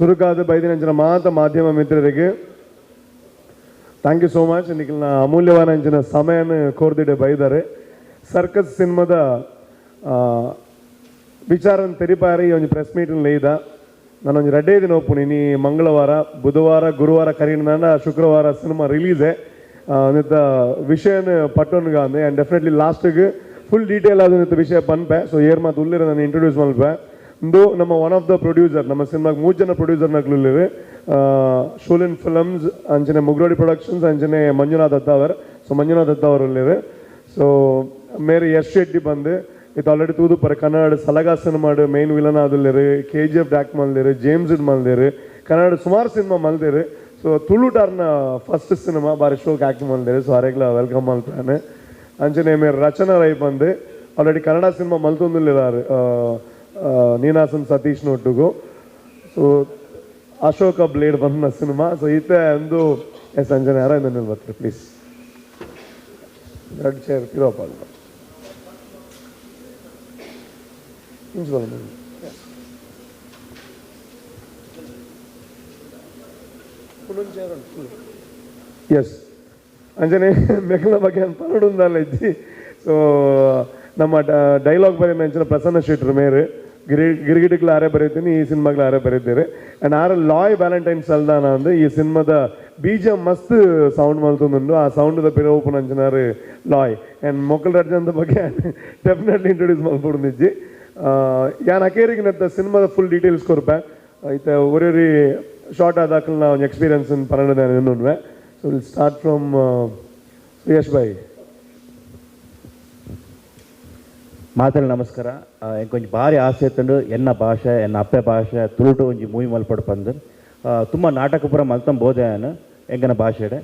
ಸುರುಕಾದ ಬೈದಿನ ಮಾಧ್ಯಮ ಮಿತ್ರರಿಗೆ thank you so much. Nikhil ಅಮೂಲ್ಯವಾದ ಅಂಚಿನ ಸಮಯನ ಕೋರ್ದಿಡೆ ಬೈದಾರೆ. ಸರ್ಕಸ್ ಸಿನಿಮಾದ ವಿಚಾರನ ತೆರಿಪಾರಿ ಒಂದು ಪ್ರೆಸ್ ಮೀಟನ್ನು ಲೇದ ನಾನೊಂದು ರೆಡ್ಡೇ ದಿನ ಒಪ್ಪುನಿ ಮಂಗಳವಾರ ಬುಧವಾರ ಗುರುವಾರ ಕರೀನ ಶುಕ್ರವಾರ ಸಿನಿಮಾ ರಿಲೀಸೇ ನಿತ್ತ ವಿಷಯನ ಪಟ್ಟೊನ್ಗ ಅಂದೆ ಆ್ಯಂಡ್ ಡೆಫಿನೆಟ್ಲಿ ಲಾಸ್ಟಿಗೆ ಫುಲ್ ಡೀಟೇಲ್ ಆದ ನಿತ್ತ ವಿಷಯ ಪನ್ಪೆ. ಸೊ ಏರ್ ಮಾತು ಉಳ್ಳಿರ ನಾನು ಇಂಟ್ರೊಡ್ಯೂಸ್ ಮಲ್ಪೆ. ಇಂದು ನಮ್ಮ ಒನ್ ಆಫ್ ದ ಪ್ರೊಡ್ಯೂಸರ್ ನಮ್ಮ ಸಿನಿಮಾಗೆ 3 ಜನ ಪ್ರೊಡ್ಯೂಸರ್ನಾಗ್ಲಿವೆ. ಶೂಲಿನ್ ಫಿಲಮ್ಸ್ ಅಂಚನೆ ಮುಗ್ರೋಡಿ ಪ್ರೊಡಕ್ಷನ್ಸ್ ಅಂಚನೆ ಮಂಜುನಾಥ್ ದತ್ತಾವರ್. ಸೊ ಮಂಜುನಾಥ್ ದತ್ತಾವರ್ ಉಳ್ಳಿವೆ. ಸೊ ಮೇರೆ ಯಶ್ ಶೆಟ್ಟಿ ಬಂದು ಇದು ಆಲ್ರೆಡಿ ತೂದು ಪರ ಕನ್ನಡ ಸಲಗಾ ಸಿನಿಮಾಡು ಮೇನ್ ವಿಲನ್ ಆದಲ್ಲಿರು, KGF ಡಾಕ್ ಮಲ್ದಿರು, ಜೇಮ್ಸ್ ಮಲ್ದಿರು, ಕನ್ನಡ ಸುಮಾರು ಸಿನಿಮಾ ಮಲ್ದಿರು. ಸೊ ತುಳು ಟಾರ್ನ ಫಸ್ಟ್ ಸಿನಿಮಾ ಬಾರಿ ಶೋಕ್ ಆ್ಯಕ್ಟ್ ಮಲ್ದಿರು. ಸೊ ಅರೆಗ್ಲ ವೆಲ್ಕಮ್ ಮಲ್ತಾನೆ. ಅಂಚನೆ ಮೇರೆ ರಚನಾ ರೈ ಬಂದು ಆಲ್ರೆಡಿ ಕನ್ನಡ ಸಿನಿಮಾ ಮಲ್ತೊಂದಿಲ್ಲಾರು ನೀನಾಸನ್ ಸತೀಶ್ ನೊಟ್ಟಿಗೂ. ಸೊ ಅಶೋಕ ಬ್ಲೇಡ್ ಬಂದ ಸಿನಿಮಾ. ಸೊ ಈತೆ ಒಂದು ಸಂಜನೆ ಯಾರ ಬರ್ತೀರಿ ಪ್ಲೀಸ್ ರೆಡ್ ಚೇರ್ ಇರೋಪ್ಪ ಎಸ್ ಅಂಜನೆ ಮೆಕ್ಕಲ ಬಗ್ಗೆ ಅಂತ ಪರಡುಂದಲ್ಲ ಇದ್ದಿ. ಸೊ ನಮ್ಮ ಡೈಲಾಗ್ ಬರೀ ಅಂಚಿನ ಪ್ರಸನ್ನ ಶೆಟ್ರು ಮೇರೆ ಗಿರಿಗಿಡಿಗ್ಲು ಆರೇ ಬರೀತೀನಿ, ಈ ಸಿನಿಮಾಗ್ಲು ಆರೇ ಬರೀತೀರಿ. ಆ್ಯಂಡ್ ಆರ ಲಾಯ್ ವ್ಯಾಲೆಂಟೈನ್ಸ್ ಅಲ್ದಾನ ಅಂದು ಈ ಸಿನಿಮಾದ ಬೀಜ ಮಸ್ತ್ ಸೌಂಡ್ ಮಲ್ತೊಂದುಂಡು. ಆ ಸೌಂಡ್ ಪಿರ ಓಪನ್ ಅಂಚಿನಾರು ಲಾಯ್ ಆ್ಯಂಡ್ ಮೊಕ್ಕಲ್ ರಜಂದ ಬಗ್ಗೆ ಡೆಫಿನೆಟ್ಲಿ ಇಂಟ್ರೊಡ್ಯೂಸ್ ಮಾಡ್ಕೊಡಿದ್ಜಿ. ಯಾನ್ ಅಕೇರಿಗೆ ನತ್ತ ಸಿನಿಮಾದ ಫುಲ್ ಡೀಟೇಲ್ಸ್ ಕೊರ್ಪೆ ಐತೆ ಒರೊರಿ ಶಾರ್ಟ್ ಆದಾಕಲ್ ನಾ ಒಂದು ಎಕ್ಸ್ಪೀರಿಯನ್ಸ್ ಪನ್ನಡ ಇನ್ನೊಂಡ್ವೆ. So will start from Yash ಬಾಯ್. ಮಾತಲ್ಲಿ ನಮಸ್ಕಾರ. ಕೊಂಚ ಭಾರಿ ಆಸೆ ಇತ್ತಂಡು ಎನ್ನ ಭಾಷೆ ಎನ್ನ ಅಪ್ಪೆ ಭಾಷೆ ತುಳುಟು ಒಂಜಿ ಮೂವಿ ಮಲ್ಪಡು ಬಂದು ತುಂಬ ನಾಟಕ ಪೂರ ಮಲ್ತಂ ಬೋದೆ ನಾನು ಎಂಗನ ಭಾಷೆಡೆ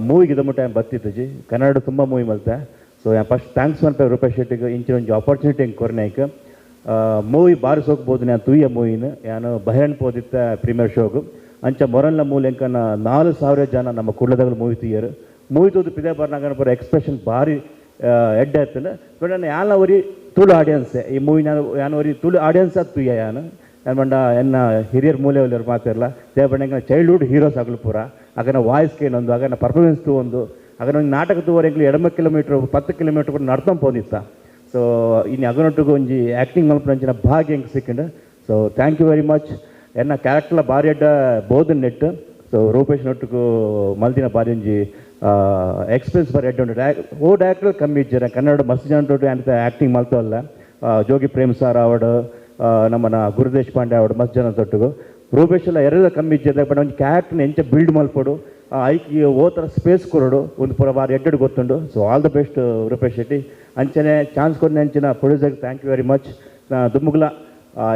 ಮೂವಿಗೆ ಇದ ಮುಟ್ಟ ಬತ್ತಿತ್ತುಜಿ ಕನ್ನಡ ತುಂಬ ಮೂವಿ ಮಲ್ತೆ. ಸೊ ಫಸ್ಟ್ ಥ್ಯಾಂಕ್ಸ್ ಮಲ್ಪೆ ರೂಪೇಶ್ ಶೆಟ್ಟಿಗೆ ಇಂಚಿನ ಒಂಜಿ ಆಪರ್ಚುನಿಟಿ ಹೆಂಗೆ ಕೊರ್ನಾಯ್ಕೆ ಮೂವಿ ಬಾರಿ ಸೋಕ್ಬೋದು ನಾನು ತುಯ್ಯ ಮೂವಿನ ನಾನು ಬಹಿರಣ್ ಪೋದಿತ್ತ ಪ್ರೀಮಿಯರ್ ಶೋಗು ಅಂಚ ಮೊರಲ್ನ ಮೂಲ ಎಂಕನ 4,000 ಜನ ನಮ್ಮ ಕುಳ್ಳದಗಳು ಮೂವಿ ತುಯ್ಯರು. ಮೂವಿ ತೂದು ಪಿದೆ ಬರ್ನಾಗ ಬರೋ ಎಕ್ಸ್ಪ್ರೆಷನ್ ಭಾರಿ ಎಡ್ಡ ಆಯ್ತಲ್ಲ. ಬಟ್ ನಾನು ಯಾನ ಅವರಿ ತುಳು ಆಡಿಯನ್ಸೆ ಈ ಮೂವಿ ನಾನು ಅವರಿ ತುಳು ಆಡಿಯನ್ಸ್ ಅದು ತುಯ್ಯ ನಾನು ಮಂಡ ಎನ್ನ ಹಿರಿಯರ್ ಮೂಲೆ ಒಳ್ಳೆಯವ್ರು ಮಾತಾರಲ್ಲ ದೇವಣ್ಣ ಚೈಲ್ಡ್ಹುಡ್ ಹೀರೋಸ್ ಆಗಲು ಪೂರ ಆಗನ ವಾಯ್ಸ್ಗೆ ಏನೊಂದು ಆಗನ ಪರ್ಫಾರ್ಮೆನ್ಸ್ ತೂ ಒಂದು ಆಗನ ಒಂದು ನಾಟಕ ತೂವರೆಂಗ್ಲು 2 ಕಿಲೋಮೀಟ್ರ್ 10 ಕಿಲೋಮೀಟ್ರ್ ಕೂಡ ನಡ್ಕೊಂಡು ಪೋದಿತ್ತ. ಸೊ ಇನ್ನು ಅಗನೊಟ್ಟಿಗೆ ಒಂಜಿ ಆ್ಯಕ್ಟಿಂಗ್ ಮಲ್ಪಂಚಿನ ಭಾಗ್ಯ ಹೆಂಗೆ ಸಿಕ್ಕಿಂಡು. So thank you very much. ಎನ್ನ ಕ್ಯಾರೆಕ್ಟರ್ಲ ಭಾರಿ ಅಡ್ಡ ಬೋಧನ್ ನೆಟ್ಟು. ಸೊ ರೂಪೇಶ್ ನೊಟ್ಟಿಗೂ ಮಲ್ದಿನ ಭಾರಿ ಒಂಜಿ ಎಕ್ಸ್ಪೀರಿಯನ್ಸ್ ಬಾರಿ ಎಡ್ಡ ಉಂಟು. ಡೈರೆಕ್ಟರ್ ಕಮ್ಮಿ ಇಜ್ಜರ ಕನ್ನಡ ಮಸ್ತ್ ಜನ ಅಂತ ಆ್ಯಕ್ಟಿಂಗ್ ಮಲ್ತವಲ್ಲ. ಜೋಗಿ ಪ್ರೇಮ್ ಸಾರ್ ಅವಡು ನಮ್ಮನ ಗುರುದೇಶ್ ಪಾಂಡೆ ಅವಡು ಮಸ್ತ್ ಜನ ತೊಟ್ಟಿಗೂ ರೂಪೇಶ್ ಎಲ್ಲ ಎರಡು ಕಮ್ಮಿ ಇಜ್ಜದ. ಬಟ್ ಒಂದು ಕ್ಯಾರೆಕ್ಟರ್ನ ಎಂಚ ಬಿಲ್ಡ್ ಮಲ್ಪಡು ಐಕಿ ಓ ಥರ ಸ್ಪೇಸ್ ಕೊರೋಡು ಒಂದು ಪೂರ ಬಾರಿ ಎಡ್ಡು ಗೊತ್ತುಂಡು. So all the best Rupesh Shetty. ಅಂಚನೆ ಚಾನ್ಸ್ ಕೊಡ್ನೆ ಅಂಚಿನ ಪ್ರೊಡ್ಯೂಸರ್ಗೆ ಥ್ಯಾಂಕ್ ಯು ವೆರಿ ಮಚ್. ದುಮ್ಮುಗ್ಲ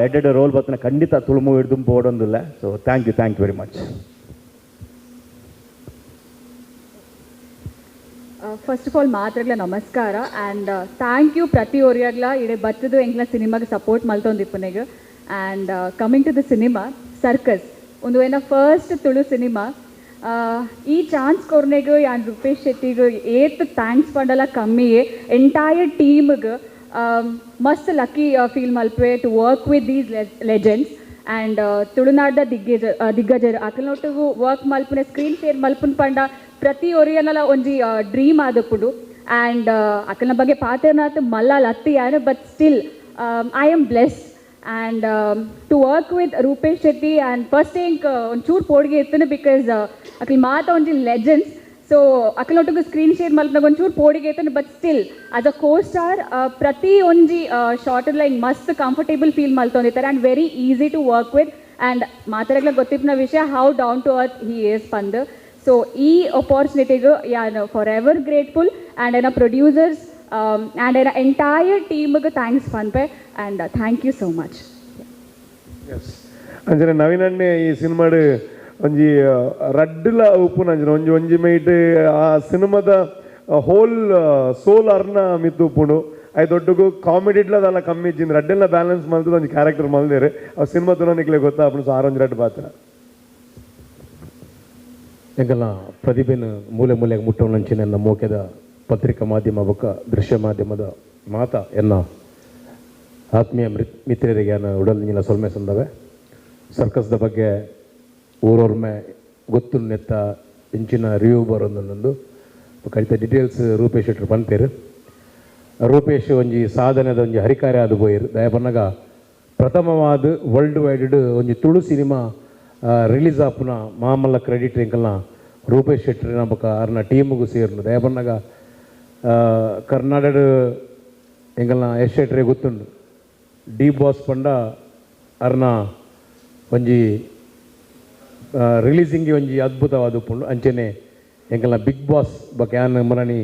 ಎಡ್ಡೆಡ್ಡು ರೋಲ್ ಬರ್ತನೆ ಖಂಡಿತ ತುಳು ಮೂವಿ ದುಂಪು ಓಡೊಂದಿಲ್ಲ. So thank you very much. First of all ಮಾತ್ರಗ್ಲ ನಮಸ್ಕಾರ ಆ್ಯಂಡ್ ಥ್ಯಾಂಕ್ ಯು ಪ್ರತಿ ಒರಿಯಾಗ್ಲ ಇಡೆ ಬತ್ತದು ಎಂಗ್ಲ ಸಿನಿಮಾಗೆ ಸಪೋರ್ಟ್ ಮಲ್ತೊಂದಿಪ್ಪನೆಗೆ. And coming to the cinema circus ಒಂದು ಏನ ಫಸ್ಟ್ ತುಳು ಸಿನಿಮಾ ಈ ಚಾನ್ಸ್ ಕೊರ್ನೆಗೆ ಯಾನ್ ರೂಪೇಶ್ ಶೆಟ್ಟಿಗೆ ಏತ್ ಥ್ಯಾಂಕ್ಸ್ ಪಂಡಲ ಕಮ್ಮಿಯೇ ಎಂಟೈರ್ ಟೀಮ್ಗೆ ಮಸ್ತ್ ಲಕ್ಕಿ ಫೀಲ್ ಮಲ್ಪೆ to work with these legends. And ತುಳುನಾಡ್ದ ದಿಗ್ಗಜರು ಅಕಲ್ನೊಟ್ಟಿಗೂ ವರ್ಕ್ ಮಲ್ಪನೆ ಸ್ಕ್ರೀನ್ ಶೇರ್ ಮಲ್ಪನ್ ಪಂಡ ಪ್ರತಿ ಒರಿಯನಲ್ಲ ಒಂಜಿ ಡ್ರೀಮ್ ಆದಪ್ಪುಡು. ಆ್ಯಂಡ್ ಅಕಲ್ನ ಬಗ್ಗೆ ಪಾತ್ರನಾಥ ಮಲ್ಲಾಲ್ ಅತ್ತಿ ಯಾರು but still I am blessed and to work with Rupesh Shetty. And first ಇಂಕ್ ಒಂಚೂರು ಪೋಡ್ಗೆ ಇತ್ತನು ಬಿಕಾಸ್ ಅಕಲ್ ಮಾತ ಒಂಜಿ ಲೆಜೆಂಡ್ಸ್. ಸೊ ಅಕಲ್ನೊಟ್ಟಿಗೆ ಸ್ಕ್ರೀನ್ ಶೇರ್ ಮಲ್ಪನಾಗ ಒಂಚೂರು ಪೋಡಿಗೆ ಇತ್ತನು but still as a co star ಪ್ರತಿ ಒಂಜಿ ಶಾರ್ಟಲ್ಲ ಹಿಂಗೆ ಮಸ್ತ್ ಕಂಫರ್ಟೇಬಲ್ ಫೀಲ್ ಮಲ್ತೊಂದಿರ್ತಾರೆ and very easy to work with. ಆ್ಯಂಡ್ ಮಾತಾಡಗ್ಲ ಗೊತ್ತಿಪ್ಪನ ವಿಷಯ how down to earth he is ಪಂದು. ಸೊ ಈ ಅಪಾರ್ಚುನಿಟಿಗೂ ಯಾನು ಫಾರ್ ಎವರ್ ಗ್ರೇಟ್ಫುಲ್. ಆ್ಯಂಡ್ ಏನ ಪ್ರೊಡ್ಯೂಸರ್ಸ್ ಆ್ಯಂಡ್ ಏನ ಎಂಟೈರ್ ಟೀಮ್ಗೆ ಥ್ಯಾಂಕ್ಸ್ ಪನ್ಪೆ and thank you so much. Yes ಅಂಜನೆ ನವೀನಣ್ಣೆ ಈ ಸಿನಿಮಾಡು ಒಂಜಿ ರಡ್ಡುಲ ಉಪ್ಪುನ ಅಂಜನೆ ಒಂಜಿ ಮೈಟ್ ಆ ಸಿನಿಮಾದ ಹೋಲ್ ಸೋಲ್ ಅರ್ನ ಮಿತ್ತು ಉಪ್ಪುಂಡು. ಐ ದೊಡ್ಡಗೂ ಕಾಮಿಡಿಡ್ಲದಲ್ಲ ಕಮ್ಮಿ ಇಜ್ಜಿಂದು ರಡ್ಡೆಲ್ಲ ಬ್ಯಾಲೆನ್ಸ್ ಮಲ್ತದ ಒಂಜಿ ಕ್ಯಾರೆಕ್ಟರ್ ಮಲ್ದೇರೆ ಆ ಸಿನಿಮಾ ತುನೋನಿಕ್ಲೆ ಗೊತ್ತಾಪುಂಡು. ಸೊ ಆರೊಂಜಿ ರಡ್ಡು ಪಾತ್ರ ಎಂಕಲ್ನ ಪ್ರತಿಭೆನ ಮೂಲೆ ಮೂಲೆಗೆ ಮುಟ್ಟೋನಂಚಿನ ಎನ್ನ ಮೋಕೆದ ಪತ್ರಿಕಾ ಮಾಧ್ಯಮ ಬೊಕ್ಕ ದೃಶ್ಯ ಮಾಧ್ಯಮದ ಮಾತ ಎನ್ನ ಆತ್ಮೀಯ ಮಿತ್ರರಿಗೆ ನಾನು ಉಡಲ್ನಿನ ಸೊಲ್ಮೆ ಸಂದವೆ. ಸರ್ಕಸ್ದ ಬಗ್ಗೆ ಊರೊರ್ಮೆ ಗೊತ್ತು ನೆತ್ತ ಇಂಚಿನ ರಿವ್ಯೂ ಬರೋದೊಂದು ಕಡಿತ ಡೀಟೇಲ್ಸ್ ರೂಪೇಶ್ ಶೆಟ್ಟಿ ಪನ್ಪೇರು ರೂಪೇಶ್ ಒಂಜಿ ಸಾಧನೆದ ಒಂಜಿ ಹರಿಕಾರ್ಯ ಆದು ಪೋಯಿರು ದಯ ಪನ್ನಗ ಪ್ರಥಮವಾದ ವರ್ಲ್ಡ್ ವೈಡ್ ಒಂಜಿ ತುಳು ಸಿನಿಮಾ ರಿಲೀಸ್ ಆಪುನ ಮಾಮಲ್ಲ ಕ್ರೆಡಿಟ್ ಎಂಕಲ್ನ ರೂಪೇಶ್ ಶೆಟ್ಟಿ ನಮಕ ಅರ್ನ ಟೀಮ್ಗೂ ಸೇರ್ನು ದಯ ಪನ್ನಗ ಕರ್ನಾಟಕ ಎಂಕಲ್ನ ಯಶ್ ಶೆಟ್ಟಿ ಗೊತ್ತುಂಡು ಡಿ ಬಾಸ್ ಪಂಡ ಅರ್ನ ಒಂಜಿ ರಿಲೀಸಿಂಗ್ಗೆ ಒಂಜಿ ಅದ್ಭುತವಾದ ಉಪ್ಪುಂಡು ಅಂಚನೆ ಎಂಕಲ್ನ ಬಿಗ್ ಬಾಸ್ ಬಗ್ಗೆ ಯಾನ್ ಮನನಿ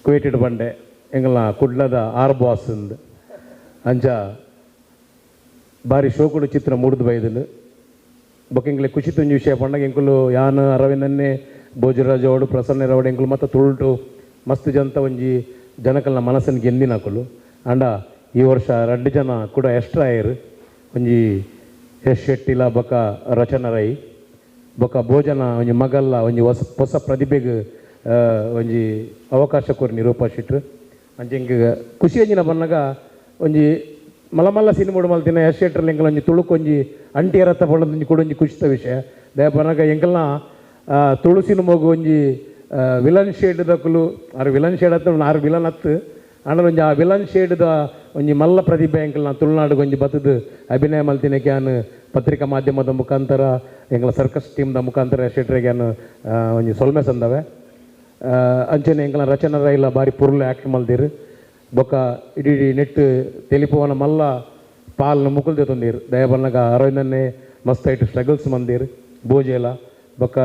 ಕುವೇಟೆಡ್ ಬಂಡೆ ಎಂಕಲ್ನ ಕುಡ್ಲದ ಆರ್ ಬಾಸ್ ಅಂದ್ ಅಂಚ ಬಾರಿ ಶೋಕುಡು ಚಿತ್ರ ಮೂಡ್ದು ಬೈದನು ಬೊಕ್ಕ ಎಂಕ್ಲೆ ಖುಷಿ ತುಂಜಿ ವಿಷಯ ಪಂಡಗ ಎಂಕುಲು ಯಾನ್ ಅರವಿಂದನ್ನೇ ಭೋಜರಾಜ್ ಅವಡು ಪ್ರಸನ್ನ ರವಡು ಎಂಕುಲು ಮತ್ತು ತುಳುಟು ಮಸ್ತ್ ಜಂತ ಒಂಜಿ ಜನಕಲ್ನ ಮನಸ್ಸನ್ನು ಗೆಂದಿನಾಕುಲು ಅಂಡ ಈ ವರ್ಷ 2 ಜನ ಕೂಡ ಎಕ್ಸ್ಟ್ರಾ ಆಯರು ಒಂಜಿ ಯಶ್ ಶೆಟ್ಟಿಲ ಬೊಕ್ಕ ರಚನಾ ರೈ ಬೊಕ್ಕ ಭೋಜನ ಒಂಜಿ ಮಗಲ್ಲ ಒಂಜಿ ಹೊಸ ಪ್ರತಿಭೆಗೆ ಒಂಜಿ ಅವಕಾಶ ಕೊರ್ನಿ ರೂಪೇಶ್ ಶೆಟ್ಟಿ ಅಂಚೆ ಹಿಂಗೆ ಖುಷಿ ಅಂಜಿನ ಬನ್ನಗ ಒಂಜಿ ಮಲ್ಲ ಸಿನಿಮಾಡು ಮಲ್ತಿನ ಯಶ್ ಶೆಟ್ಟಿ ಎಂಕಲ್ ಒಂಜಿ ತುಳುಕು ಒಂಜಿ ಅಂಟಿ ರಥ ಪಂಡೊಂದು ಕೂಡ ಒಂಜಿ ಖುಷಿತ ವಿಷಯ ದಯ ಬನ್ನಗ ಎಂಕಲ್ನ ತುಳು ಸಿನಿಮಾಗು ಒಂಜಿ ವಿಲನ್ ಶೇಡ್ ದಕ್ಕಲು ಆರು ವಿಲನ್ ಶೇಡ್ ಹತ್ತು ಆರು ವಿಲನ್ ಹತ್ತು ಆಂಡ ಒಂಜಿ ಆ ವಿಲನ್ ಶೇಡ್ದ ಒಂಜಿ ಮಲ್ಲ ಪ್ರತಿಭೆ ಎಂಕಲ್ನ ತುಳುನಾಡಿಗೆ ಒಂಜಿ ಬತ್ತದ ಅಭಿನಯ ಮಲ್ತಿನ ಕ್ಯಾನ್ ಪತ್ರಿಕಾ ಮಾಧ್ಯಮದ ಮುಖಾಂತರ ಎಂಕಲ ಸರ್ಕಸ್ ಟೀಮ್ದ ಮುಖಾಂತರ ಯಶ್ ಶೆಟ್ಟಿಗೆ ಒಂಜಿ ಸೊಲ್ಮೆ ಸಂದವೆ ಅಂಚನೆ ಎಂಕಲ್ನ ರಚನಾ ರೈಲ ಬಾರಿ ಪುರ್ಲು ಆ್ಯಕ್ಟ್ ಮಲ್ದಿರು ಬೊಕ್ಕ ಇಡೀ ನೆಟ್ ತೆಲಿಪೋವನ ಮಲ್ಲ ಪಾಲ್ನ ಮುಕುಲ್ದೆ ತೊಂದಿರು ದಯ ಬನ್ನಗ ಅರವಿಂದನ್ನೇ ಮಸ್ತ್ ಐಟು ಸ್ಟ್ರಗಲ್ಸ್ ಮಂದಿರು ಭೋಜೇಲ ಬೊಕ್ಕ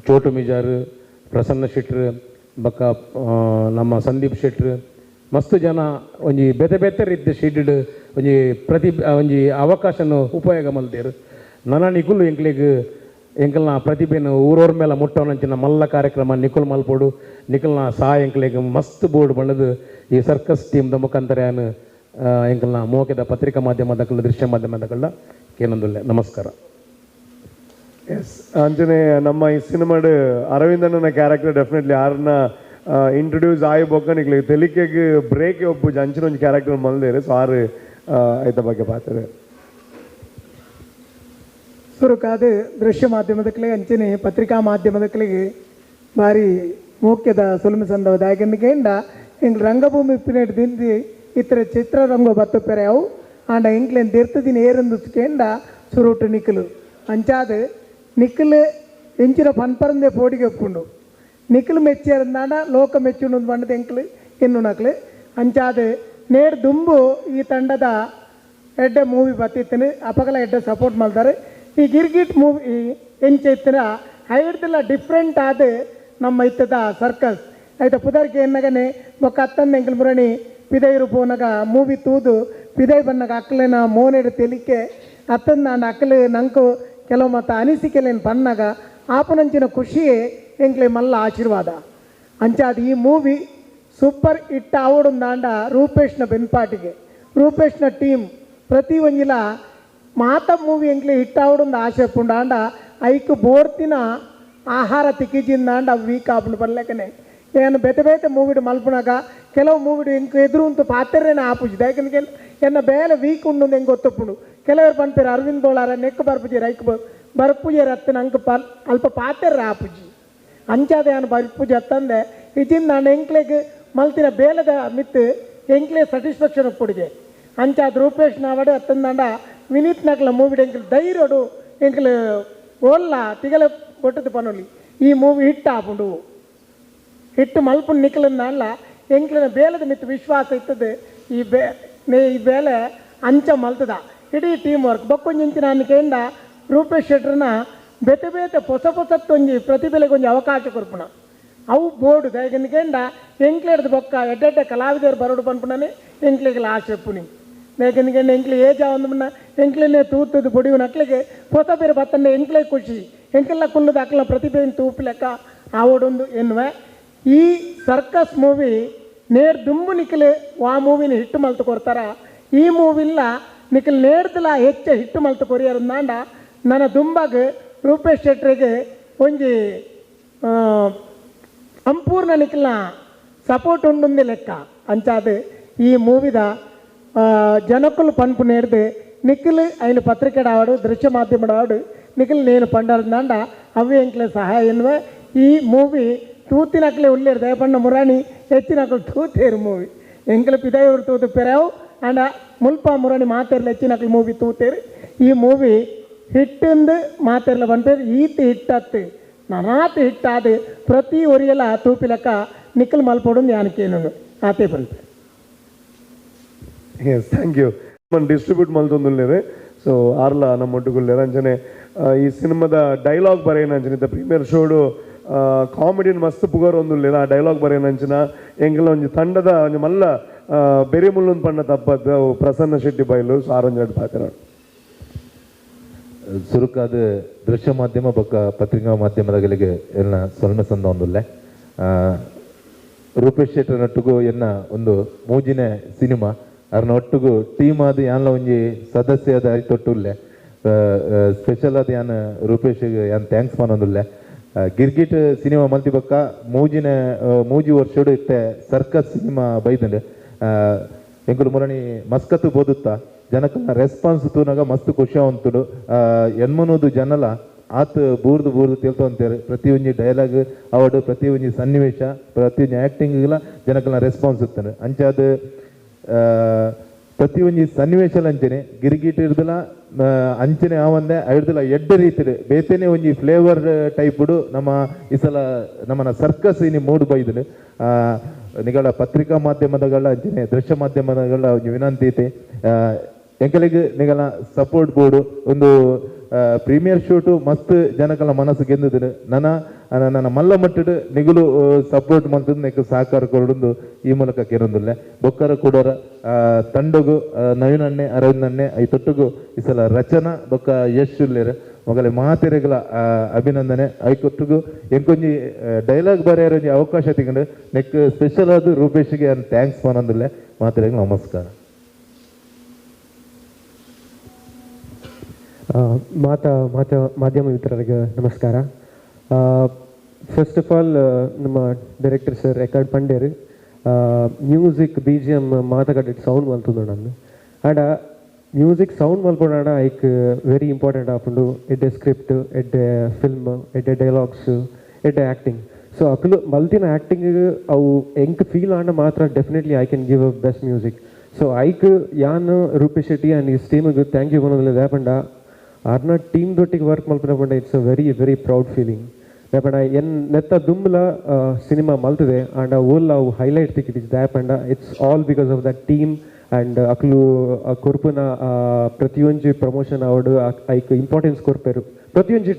ಚೋಟು ಮಿಜಾರ್ ಪ್ರಸನ್ನ ಶೆಟ್ರು ಬೊಕ್ಕ ನಮ್ಮ ಸಂದೀಪ್ ಶೆಟ್ರು ಮಸ್ತ್ ಜನ ಒಂಜಿ ಬೇತೆ ರೀತಿಯ ಶೀಟೆಡ್ ಒಂಜಿ ಒಂಜಿ ಅವಕಾಶನ ಉಪಯೋಗ ಮಲ್ದೇರು ನನ್ನ ನಿಕುಲು ಎಂಕಲ್ನ ಪ್ರತಿಭೆನ ಊರವ್ರ ಮೇಲೆ ಮುಟ್ಟೋನಂಚಿನ ಮಲ್ಲ ಕಾರ್ಯಕ್ರಮ ನಿಕುಲ್ ಮಲ್ಪೋಡು ನಿಕಲ್ನ ಎಂಕ್ಲೆಗ್ ಮಸ್ತ್ ಬೋರ್ಡ್ ಬಂಡದು ಈ ಸರ್ಕಸ್ ಟೀಮ್ದ ಮುಖಾಂತರ ಏನು ಎಂಕಲ್ನ ಮೋಕೆದ ಪತ್ರಿಕಾ ಮಾಧ್ಯಮದಕ್ಕಲ್ಲ ದೃಶ್ಯ ಮಾಧ್ಯಮದಕ್ಕಲ್ಲ ಕೇನೊಂದುಲ್ಲೆ ನಮಸ್ಕಾರ. ಎಸ್ ಅಂಚನೆ ನಮ್ಮ ಈ ಸಿನಿಮಾಡ್ ಅರವಿಂದನ ಕ್ಯಾರೆಕ್ಟರ್ ಡೆಫಿನೆಟ್ಲಿ ಯಾರನ್ನ ಇಂಟ್ರೊಡ್ಯೂಸ್ ಆಗಿ ಬೊಕ್ಕ ನಿಕ್ಲಿ ತೆಲಿಕೆಗೆ ಬ್ರೇಕ್ ಒಪ್ಪು ಅಂಚಿನ ಒಂದು ಕ್ಯಾರೆಕ್ಟರ್ ಮಲ್ದೇರು ಸೊ ಆರು ಐತ ಬಗ್ಗೆ ಪಾತ್ರೆ ಸುರುಕಾದ ದೃಶ್ಯ ಮಾಧ್ಯಮದಕ್ಕಲೆ ಅಂಚನೆ ಪತ್ರಿಕಾ ಮಾಧ್ಯಮದಕ್ಕಲಿಗೆ ಭಾರಿ ಮುಖ್ಯದ ಸುಲಮೆ ಸಂದವದ ಯಾಕೆಂದ ಎಂಗ್ ರಂಗಭೂಮಿ ಪಿನೇಟ್ ದಿಂದಿ ಇತರ ಚಿತ್ರರಂಗ ಬತ್ತುಪೆರೆ ಅವು ಆಂಡ ಎಂಕ್ಲೇನ್ ದಿರ್ತದಿನ ಏರಂದು ಕೇಂಡ ಸುರುಟು ನಿಖಲು ಅಂಚಾದ ನಿಖಲು ಎಂಚಿನ ಪನ್ಪರಂದೆ ಪೋಡಿಗೆ ಒಪ್ಪುಂಡು ನಿಖಲು ಮೆಚ್ಚೇರಂದಾಂಡ ಲೋಕ ಮೆಚ್ಚುಂಡು ಬಂಡದ ಎಂಕ್ಲು ಎನ್ನು ನಕ್ಲು ಅಂಚಾದ ನೇರು ದುಂಬು ಈ ತಂಡದ ಎಡ್ಡೆ ಮೂವಿ ಬತ್ತಿತ್ತನು ಅಪಗಲ ಎಡ್ಡೆ ಸಪೋರ್ಟ್ ಮಾಡ್ತಾರೆ ಈ ಗಿರ್ಗಿಟ್ ಮೂವಿ ಎಂಚೆತ್ತಿನ ಹೈಡ್ದೆಲ್ಲ ಡಿಫ್ರೆಂಟ್ ಆದ ನಮ್ಮ ಇತ್ತದ ಸರ್ಕಸ್ ಆಯ್ತಾ ಪುದರ್ಗೆ ಎನ್ನಗನೆ ఒక ಅತ್ತಂದ ಎಂಕಲ್ ಮುರಣಿ ಪಿದೈರು ಪೋನಗ ಮೂವಿ ತೂದು ಪಿದೈ ಬನ್ನಗ ಅಕ್ಕಲೇನ ಮೋನೆಡು ತೆಲಿಕೆ ಅತ್ತಂದ ನಾನು ಅಕ್ಕಲು ನಂಕು ಕೆಲವು ಮತ್ತು ಅನಿಸಿಕೆಲೇನು ಪನ್ನಗ ಆಪನಂಚಿನ ಖುಷಿಯೇ ಎಂಕ್ಲೆ ಮಲ್ಲ ಆಶೀರ್ವಾದ ಅಂಚಾದ ಈ ಮೂವಿ ಸೂಪರ್ ಹಿಟ್ ಆವಡುಂದಾಂಡ ರೂಪೇಶ್ನ ಬೆನ್ಪಾಟಿಗೆ ರೂಪೇಶ್ನ ಟೀಮ್ ಪ್ರತಿ ಒಂಜಿಲ ಮಾತ ಮೂವಿ ಎಂಕ್ಲೆ ಹಿಟ್ ಆವಡುಂದು ಆಶೆ ಪುಂಡಾಂಡ ಐಕು ಬೋರ್ತಿನ ಆಹಾರ ತಿಕ್ಕಿಜಿಂದಾಂಡ ವೀಕ್ ಆಪುಂಡು ಬರ್ಲೆಕ್ಕನೆ ಏನು ಬೇತೆ ಮೂವಿಡು ಮಲ್ಪುನಾಗ ಕೆಲವು ಮೂವಿಡು ಎಂಕು ಎದುರು ಅಂತ ಪಾತ್ರೆನೇ ಆಪುಜಿದ ಯಾಕಂದ್ರೆ ಎನ್ನ ಬೇಲೆ ವೀಕ್ ಉಂಡು ಹೆಂಗೆ ಗೊತ್ತಪ್ಪುಂಡು ಕೆಲವರು ಪಂಪೇರು ಅರವಿಂದ್ ಬೋಳಾರ ನೆಕ್ ಬರ್ಪುಜಿ ರೈಕ್ ಬರ್ಪುಜಿ ರತ್ತ ನಂಗೆ ಅಲ್ಪ ಪಾತ್ರೆ ಆಪುಜಿ ಅಂಚಾದ ಏನು ಬರ್ಪುಜಿ ಅತ್ತಂದೆ ಇಜಿಂದ ನಾನು ಎಂಕ್ಲೆಗೆ ಮಲ್ತಿನ ಬೇಲದ ಮಿತ್ತು ಎಂಕ್ಲೆ ಸ್ಯಾಟಿಸ್ಫ್ಯಾಕ್ಷನ್ ಒಪ್ಪುಡಿಗೆ ಅಂಚಾದ ರೂಪೇಶ್ ನಾವಡೆ ಅತ್ತಂದಾಂಡ ವಿನೀತ್ ನಕ್ಲ ಮೂವಿಡು ಎಂಕ್ಲು ಧೈರ್ಯಡು ಎಂಕ್ಲು ಓಲ್ಲ ತಿಗಲ ಕೊಟ್ಟದು ಪನೊಲಿ ಈ ಮೂವಿ ಹಿಟ್ ಆಪುಂಡು ಹಿಟ್ಟು ಮಲ್ಪುಂಡು ನಿಖಲನ್ನ ಎಂಕ್ಲಿನ ಬೇಲದ ಮಿತ್ತು ವಿಶ್ವಾಸ ಇರ್ತದೆ ಈ ಬೇಲೆ ಅಂಚ ಮಲ್ತದ ಇಡೀ ಟೀಮ್ ವರ್ಕ್ ಬಕ್ಕೊಂಜಿಂಚಿನ ಅನ್ನಿಕೆಂಡ ರೂಪೇಶ್ ಶೆಟ್ರನ ಬೇತೆ ಹೊಸತ್ತೊಂಜಿ ಪ್ರತಿಭೆಗೆ ಒಂಜಿ ಅವಕಾಶ ಕೊರ್ಪುಣ ಅವು ಬೋರ್ಡು ದಯಗನಿಕೆಂಡ ಎಂಕ್ಲೆಡ್ದು ಬೊಕ್ಕ ಎಡ್ಡೆ ಕಲಾವಿದರು ಬರೋಡು ಪನ್ಪುಣನೆ ಎಂಕ್ಲಿಗೆ ಆಸೆ ಪುನಿ ದಯಗನಿಕೆಂಡ ಎಂಕ್ಲಿ ಏಜ ಒಂದು ಎಂಕ್ಲಿನೇ ತೂತದು ಬೊಡಿವು ನಕ್ಲಿಗೆ ಹೊಸ ಬೇರೆ ಬತ್ತಂಡೆ ಎಂಕ್ಲೆ ಖುಷಿ ಎಂಕೆಲ್ಲ ಕುಲ್ಲದ ಅಕ್ಕಲ ಪ್ರತಿಭೆಯನ್ನು ತೂಪು ಲೆಕ್ಕ ಆವಡೊಂದು ಎನ್ನುವೆ ಈ ಸರ್ಕಸ್ ಮೂವಿ ನೇರ್ ದುಂಬು ನಿಖಲು ಆ ಮೂವಿನ ಹಿಟ್ಟು ಮಲ್ತು ಕೊಡ್ತಾರ ಈ ಮೂವಿಲ್ಲ ನಿಖಲ್ ನೇರ್ದಲ ಹೆಚ್ಚು ಹಿಟ್ಟು ಮಲ್ತು ಕೊರಿಯರಂದಾಂಡ ನನ್ನ ದುಂಬಾಗ ರೂಪೇಶ್ ಶೆಟ್ರಿಗೆ ಒಂಜಿ ಸಂಪೂರ್ಣ ನಿಖಲ್ನ ಸಪೋರ್ಟ್ ಉಂಡುಂದೆ ಲೆಕ್ಕ ಅಂಚಾದ ಈ ಮೂವಿದ ಜನಕ್ಕಲು ಪನ್ಪು ನೇರ್ದು ನಿಖಿಲ್ ఆయన పత్రికడ ఆవాడు దృశ్య మాధ్యమడ ఆవాడు నిఖిల్ నేను పండాలండ అవి ఎంకలే సహాయన్వే ఈ మూవీ ತೂತಿನಕ್ಲೆ ಉಳ್ಳೇರು ದಯಪಣ್ಣ ಮುರಾಣಿ ಹೆಚ್ಚಿನಕ್ಲು ತೂತೇರು ಮೂವಿ ಎಂಕಲ ಪಿದಾಯವರು ತೂತು ಪೆರಾವು ಅಂಡ್ ಮುಲ್ಪ ಮುರಾಣಿ ಮಾತೇರ್ಲ ಹೆಚ್ಚಿನಕ್ಲು ಮೂವಿ ತೂತೇರು ಈ ಮೂವಿ ಹಿಟ್ಟಿಂದು ಮಾತೇರ್ಲ ಬಂತೇರು ಈತಿ ಹಿಟ್ಟತ್ತು ನನಾತ್ ಹಿಟ್ಟಾದು ಪ್ರತಿ ಒರಿಯಲ್ಲ ತೂಪಿಲಕ್ಕ ನಿಖಲ್ ಮಲ್ಪೋಡು ಯಾನಕೇನು ಆತೆ ಬಂತು ಎಸ್ ಥ್ಯಾಂಕ್ ಯು మనం డిస్ట్రిబ్యూట్ మల్తుందులేరు సో ఆర్ల ನಮ್ಮ ಒಟ್ಟುಗುಲ್ಲೇರು ಅಂಚನೆ ಈ ಸಿನಿಮಾದ ಡೈಲಾಗ್ ಬರೆಯನ ಅಂಚನೆ ಇದ್ದ ಪ್ರೀಮಿಯರ್ ಶೋಡು ಕಾಮಿಡಿನ ಮಸ್ತ್ ಪುಗರ್ ಒಂದುಲ್ಲೇರು ಆ ಡೈಲಾಗ್ ಬರೆಯನ ಅಂಚಿನ ಎಂಕಲ ಒಂಜಿ ತಂಡದ ಒಂಜಿ ಮಲ್ಲ ಬೆರೆ ಮುಲ್ಲೊಂದು ಪಣ್ಣ ತಪ್ಪದ್ದು ಪ್ರಸನ್ನ ಶೆಟ್ಟಿ ಬೈಲು ಸೊ ಆರೊಂಜಾಡು ಪಾತ್ರ ಸುರುಕಾದ ದೃಶ್ಯ ಮಾಧ್ಯಮ ಬೊಕ್ಕ ಪತ್ರಿಕಾ ಮಾಧ್ಯಮದಗಳಿಗೆ ಎನ್ನ ಸೊಲ್ಮೆ ಸಂದ ಒಂದುಲ್ಲೆ ರೂಪೇಶ್ ಶೆಟ್ಟಿ ನೊಟ್ಟುಗು ಎನ್ನ ಒಂದು ಮೂಜಿನ ಸಿನಿಮಾ ಅರ್ನ ಒಟ್ಟುಗು ಟೀಮ್ ಆದ ಯಾನ್ಲ ಒಂಜಿ ಸದಸ್ಯದ ಐತೊಟ್ಟುಲ್ಲೆ ಸ್ಪೆಷಲ್ ಆದ ಯಾನ್ ರೂಪೇಶ್ಗೆ ಯಾನ್ ಥ್ಯಾಂಕ್ಸ್ ಮನೊಂದುಲ್ಲೆ ಗಿರ್ಗಿಟ್ ಸಿನಿಮಾ ಮಲ್ತಿ ಬೊಕ್ಕ ಮೂಜಿ ವರ್ಷಡು ಇತ್ತೆ ಸರ್ಕಸ್ ಸಿನಿಮಾ ಬೈದಂಡು ಎಂಕುಲು ಮುರಣಿ ಮಸ್ಕತ್ತು ಬೋದುತ್ತಾ ಜನಕ್ಕನ್ನ ರೆಸ್ಪಾನ್ಸ್ ತೂನಾಗ ಮಸ್ತ್ ಖುಷಿ ಅಂತುಡು ಎನ್ಮನೋದು ಜನಲ ಆತ್ ಬೂರ್ದು ತಿಳ್ಕೊಂತಾರೆ ಪ್ರತಿಯೊಂದು ಡೈಲಾಗ್ ಅವಡು ಪ್ರತಿಯೊಂದು ಸನ್ನಿವೇಶ ಪ್ರತಿಯೊಂದು ಆ್ಯಕ್ಟಿಂಗ್ಗೆಲ್ಲ ಜನಕ್ಕನ್ನ ರೆಸ್ಪಾನ್ಸ್ ಇರ್ತಾನೆ ಅಂಚಾದ ಪ್ರತಿಯೊಂದು ಸನ್ನಿವೇಶ ಅಂಚನೆ ಗಿರಿಗಿಟ್ ಇರ್ದಲ್ಲ ಅಂಚನೆ ಆವಂದೆ ಐಡ್ದಲ್ಲ ಎಡ್ಡ ರೀತಿಡು ಬೇತೇನೆ ಒಂಜಿ ಫ್ಲೇವರ್ ಟೈಪ್ಡು ನಮ್ಮ ಈ ಸಲ ನಮ್ಮನ್ನ ಸರ್ಕಸ್ ಇನಿ ಮೂಡು ಬೈದನು ನಿಗಳ ಪತ್ರಿಕಾ ಮಾಧ್ಯಮದಗಳ ಅಂಚನೆ ದೃಶ್ಯ ಮಾಧ್ಯಮದಗಳ ಒಂದು ವಿನಂತಿ ಐತೆ ಎಂಕಲಿಗೆ ನಿಗಳ ಸಪೋರ್ಟ್ ಬೋರ್ಡು ಒಂದು ಪ್ರೀಮಿಯರ್ ಶೂಟು ಮಸ್ತ್ ಜನಗಳ ಮನಸ್ಸು ಗೆಂದಿದ್ರು ನನ್ನ ಮಲ್ಲ ಮಟ್ಟಡು ನಿಗುಲು ಸಪೋರ್ಟ್ ಮಾಡ್ತದ ನೆಕ್ ಸಹಕಾರ ಕೊಡೊಂದು ಈ ಮೂಲಕ ಕೇರೊಂದುಲ್ಲೆ ಬೊಕ್ಕರ ಕೂಡರ ತಂಡಗು ನವೀನ್ ಅಣ್ಣೆ ಅರವಿಂದ್ ಅಣ್ಣೆ ಐ ತೊಟ್ಟುಗು ಈ ಸಲ ರಚನಾ ಬೊಕ್ಕ ಯಶ್ ಉಲ್ಲೇರು ಮೊಗಲೆ ಮಾತೆರೆಗಳ ಅಭಿನಂದನೆ ಐ ಕೊಟ್ಟುಗು ಎಂಕೊಂಜಿ ಡೈಲಾಗ್ ಬರೆಯರ ಅವಕಾಶ ತಿಂಗಳು ನೆಕ್ ಸ್ಪೆಷಲ್ ಆದ ರೂಪೇಶ್ಗೆ ಥ್ಯಾಂಕ್ಸ್ ಮನೊಂದುಲ್ಲೆ ಮಾತೆರೆಗಳ ನಮಸ್ಕಾರ ಮಾಧ್ಯಮ ಮಿತ್ರರಿಗೆ ನಮಸ್ಕಾರ. ಫಸ್ಟ್ ಆಫ್ ಆಲ್ ನಮ್ಮ ಡೈರೆಕ್ಟರ್ ಸರ್ ರೆಕಾರ್ಡ್ ಪಂಡೇರು ಮ್ಯೂಸಿಕ್ ಬಿ ಜಿ ಎಮ್ ಮಾತಾಡಿಟ್ಟು ಸೌಂಡ್ ಮಲ್ತುಂಡು ನಾನು ಆಡ ಮ್ಯೂಸಿಕ್ ಸೌಂಡ್ ಮಲ್ಪೊಂಡ ಐಕ್ ವೆರಿ ಇಂಪಾರ್ಟೆಂಟ್ ಆಪುಂಡು ಎಡ್ಡೆ ಸ್ಕ್ರಿಪ್ಟ್ ಎಡ್ಡೆ ಫಿಲ್ಮ್ ಎಡ್ಡೆ ಡೈಲಾಗ್ಸ್ ಎಡ್ಡೆ ಆ್ಯಕ್ಟಿಂಗ್ ಸೊ ಅಕ್ಲು ಮಲ್ತಿನ ಆ್ಯಕ್ಟಿಂಗ್ ಅವು ಎಂಕ್ ಫೀಲ್ ಆಂಡ ಮಾತ್ರ definitely I can give a best music so ಐಕ್ ಯಾನ್ ರೂಪೇಶ್ ಶೆಟ್ಟಿ ಆ್ಯಂಡ್ ಈಸ್ ಟೀಮಿಗೆ ಥ್ಯಾಂಕ್ ಯು ಅನ್ನೋದಿಲ್ಲ ದ್ಯಾಪಂಡ ಆರ್ನ ಟೀಮ್ ದೊಟ್ಟಿಗೆ ವರ್ಕ್ ಮಲ್ಪಂಡ it's a very very proud feeling ದ್ಯಾಪಂಡ ನೆತ್ತ ದುಂಬಲ ಸಿನಿಮಾ ಮಲ್ತದೆ ಆಂಡ ಓಲ್ ಅವು ಹೈಲೈಟ್ ತಿಕ್ಕಿಟ್ ದ್ಯಾಪಂಡ it's all because of that team and ಅಕ್ಲು ಕೊರ್ಪುನ ಪ್ರತಿಯೊಂದು ಪ್ರಮೋಷನ್ ಅವಡು ಐಕ್ ಇಂಪಾರ್ಟೆನ್ಸ್ ಕೊರ್ಪೇರು ಪ್ರತಿಯೊಂದು